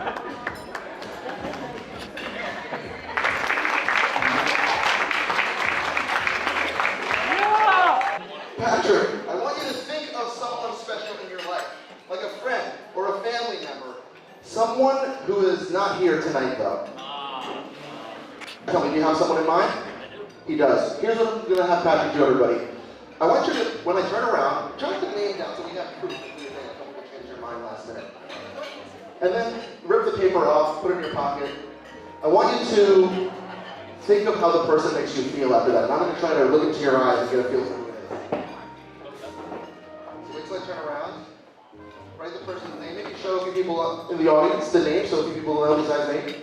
Patrick, I want you to think of someone special in your life, like a friend or a family member. Someone who is not here tonight, though. Tell me, do you have someone in mind? He does. Here's what I'm going to have Patrick do, everybody. I want you to, when I turn around, jot the name down so we have proof that you change your mind last minute. And then rip the the paper off, put it in your pocket. I want you to think of how the person makes you feel after that. And I'm going to try to look into your eyes and get a feel for it. So wait till I turn around. Write the person's name. Maybe show a few people in the audience the name so a few people know this guy's name.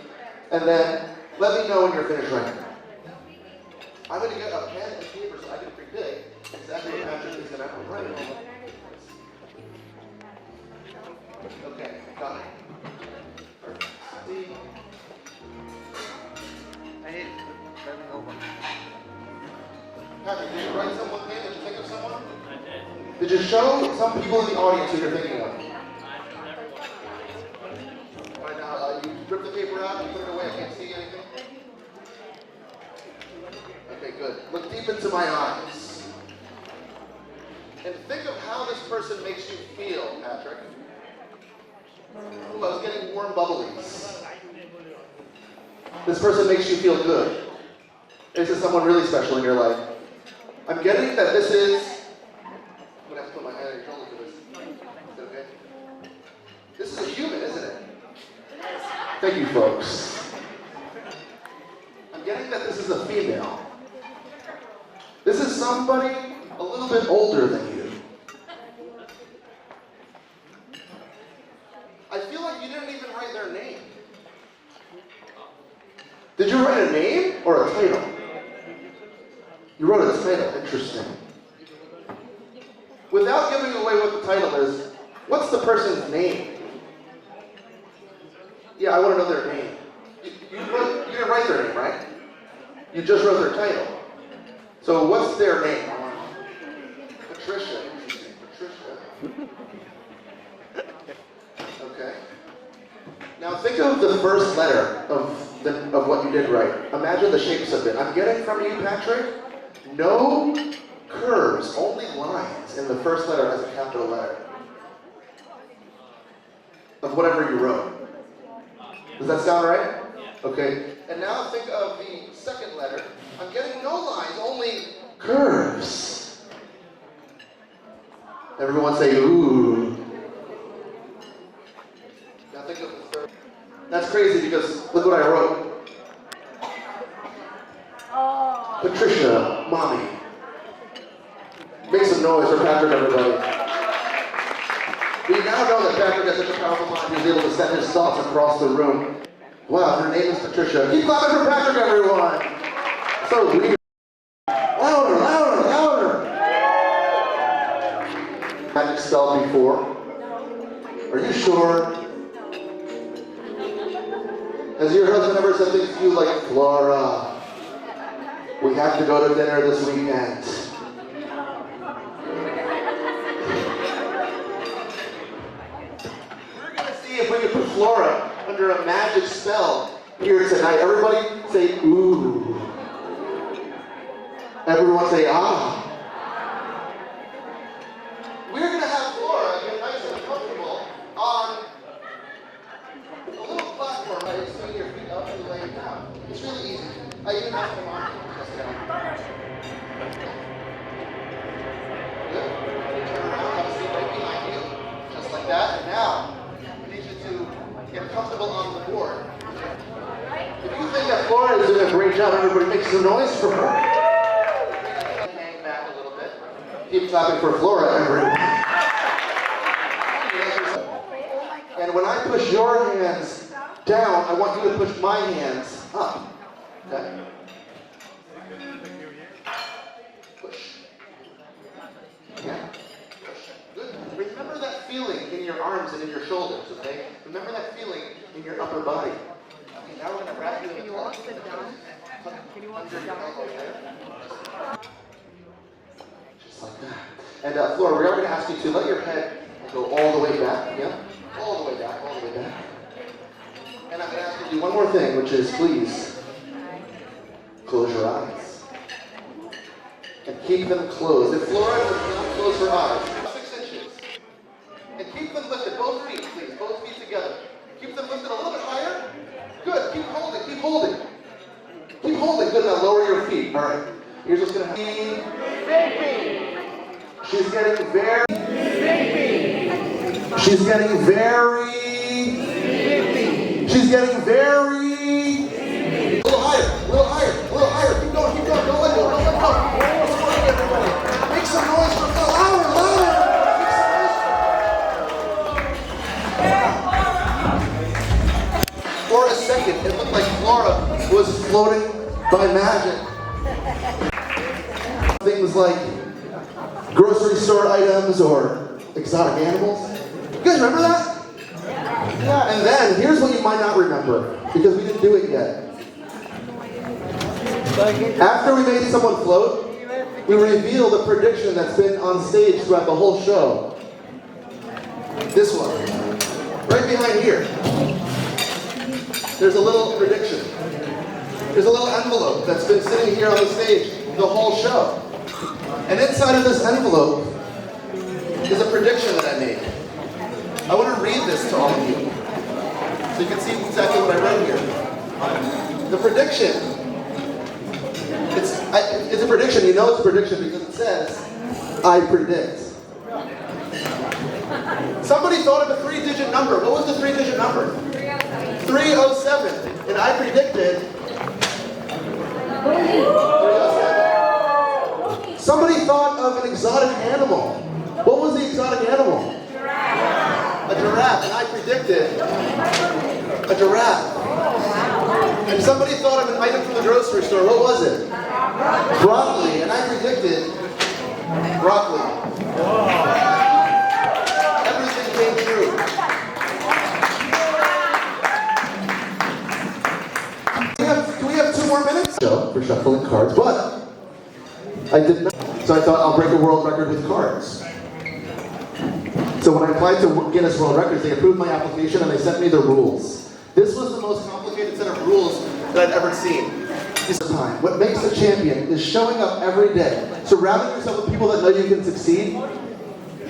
And then let me know when you're finished writing. I'm going to get a pen and paper so I can predict exactly what Patrick is going to write. Okay, got it. Perfect. I hate turning over. Patrick, did you write someone's name? Did you think of someone? I did. Did you show some people in the audience who you're thinking of? Right now, you rip the paper out, you put it away, I can't see anything. Okay, good. Look deep into my eyes. And think of how this person makes you feel, Patrick. Ooh, I was getting warm bubblies. This person makes you feel good. This is someone really special in your life. I'm getting that this is... I'm going to have to put my hand on your shoulder for this. Is that okay? This is a human, isn't it? Thank you, folks. I'm getting that this is a female. This is somebody a little bit older than you. I feel like you didn't even write their name. Did you write a name or a title? You wrote a title. Interesting. Without giving away what the title is, what's the person's name? Yeah, I want to know their name. You didn't write their name, right? You just wrote their title. So what's their name? Patricia. Interesting. Patricia. Okay. Now think of the first letter of what you did write. Imagine the shapes of it. I'm getting from you, Patrick, no curves, only lines, and the first letter has a capital letter of whatever you wrote. Does that sound right? Okay. And now think of the second letter. I'm getting no lines, only curves. Everyone say, ooh. Now think of the third. That's crazy because look what I wrote. Oh. Patricia, mommy. Make some noise for Patrick, everybody. We now know that Patrick has such a powerful mind, he's able to send his thoughts across the room. Wow, her name is Patricia. Keep clapping for Patrick, everyone. So weird. Louder, louder, louder. Magic spell before. Are you sure? Has your husband ever said things to you like, Flora, we have to go to dinner this weekend? We're going to see if we can put Flora under a magic spell here tonight. Everybody say, ooh. Everyone say, ah. We're going to have Flora get nice and comfortable on a little platform, right? Swing your feet up and lay it down. It's really easy. I even have them on. Good. Turn around, have a seat right behind you. Just like that. And now, I need you to get comfortable on the board. If you think that Flora is doing a great job, everybody make some noise for her. Hang back a little bit. Keep clapping for Flora, everyone. And when I push your hands down, I want you to push my hands up. Okay? Push. Yeah. Push. Good. Remember that feeling in your arms and in your shoulders, okay? Remember that feeling in your upper body. Okay, now we're going to wrap you in the cloth. Can you walk sit down? Just like that. And Flora, we are going to ask you to let your head go all the way back. Yeah? All the way back, all the way back. And I'm going to ask you to do one more thing, which is please close your eyes. And keep them closed. If Flora does not close her eyes, 6 inches. And keep them lifted, both feet, please, both feet together. Keep them lifted a little bit higher. Good, keep holding, keep holding. Keep holding, good, now lower your feet. All right, here's what's going to happen. She's getting very... She's getting very... She's getting very... A little higher, a little higher, a little higher. Keep going, keep going. Don't let go, don't let go. What's working, everybody? Make some noise for Phil. Louder, louder. For a second, it looked like Flora was floating by magic. Things like grocery store items or exotic animals. You guys remember that? Yeah, and then here's what you might not remember, because we didn't do it yet. After we made someone float, we revealed a prediction that's been on stage throughout the whole show. This one, right behind here. There's a little prediction. There's a little envelope that's been sitting here on the stage the whole show. And inside of this envelope is a prediction that I made. I want to read this to all of you, so you can see exactly what I wrote here. The prediction, it's a prediction. You know it's a prediction because it says, I predict. Somebody thought of a 3-digit number. What was the 3-digit number? 307. And I predicted 307. Somebody thought of an exotic animal. What was the exotic animal? A giraffe, and I predicted a giraffe. And somebody thought of an item from the grocery store. What was it? Broccoli, and I predicted broccoli. Everything came true. Do we have 2 more minutes? So, for shuffling cards, but I did not. So I thought I'll break a world record with cards. So when I applied to Guinness World Records, they approved my application and they sent me the rules. This was the most complicated set of rules that I'd ever seen. This time, what makes a champion is showing up every day, surrounding yourself with people that know you can succeed,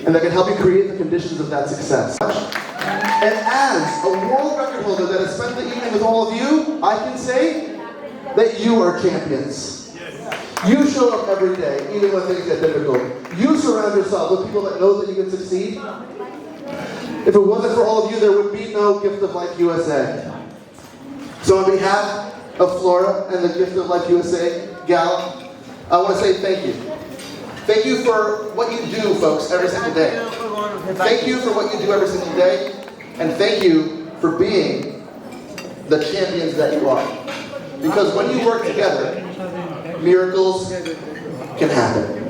and that can help you create the conditions of that success. And as a world record holder that has spent the evening with all of you, I can say that you are champions. You show up every day, even when things get difficult. You surround yourself with people that know that you can succeed. If it wasn't for all of you, there would be no Gift of Life USA. So on behalf of Flora and the Gift of Life USA Gala, I want to say thank you. Thank you for what you do, folks, every single day. Thank you for what you do every single day. And thank you for being the champions that you are. Because when you work together, miracles can happen.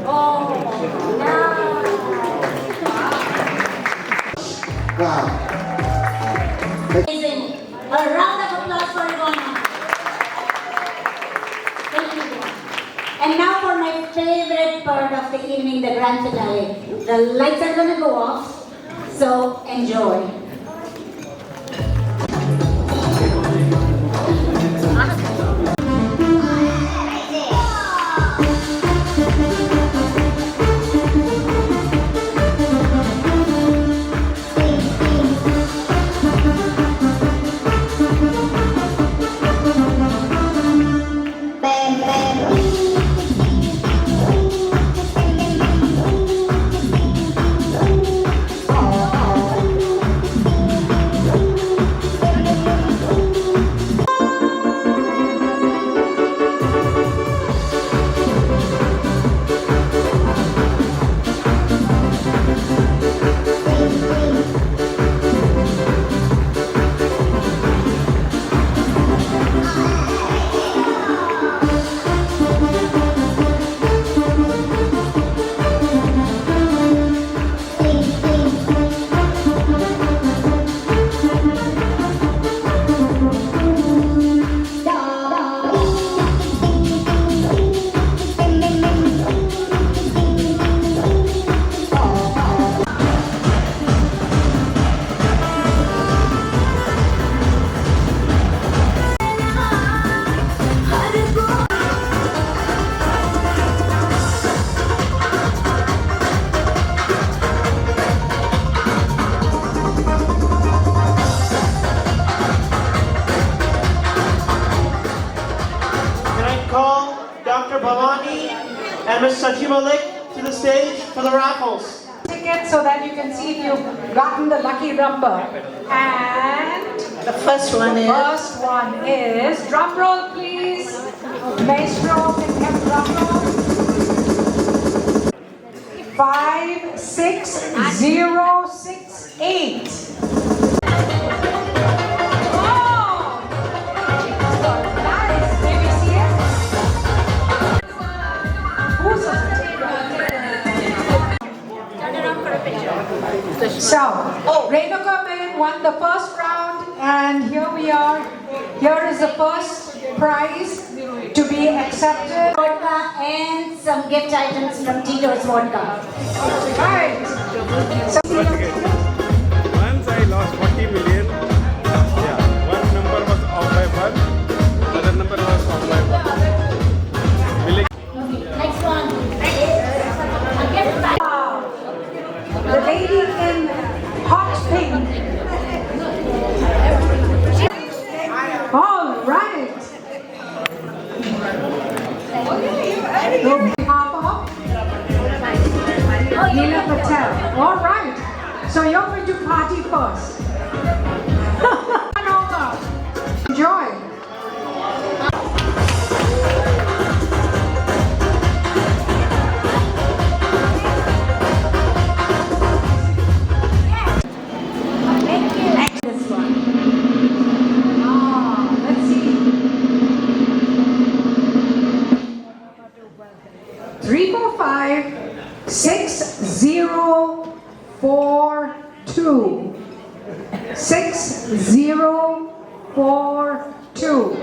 Wow. Amazing. A round of applause for Ivana. Thank you. And now for my favorite part of the evening, the grand finale. The lights are going to go off, so enjoy. and Ms. Sachi Malik to the stage for the raffles. Ticket so that you can see if you've gotten the lucky number. And The first one is. First one is, drum roll please. Maestro, can we have drum roll? 56068. So, Renuka Man won the first round, and here we are. Here is the first prize to be accepted. Vodka and some gift items from Tito's Vodka. Right. So, Once I lost 40 million. Yeah, one number was off by one, other number was off by one. Next one. A gift bag. the lady in hot pink. All right. On behalf of Neela Patel. All right. So you're going to party first. Come over. Enjoy. This one. Let's see. 345-6042. 6042.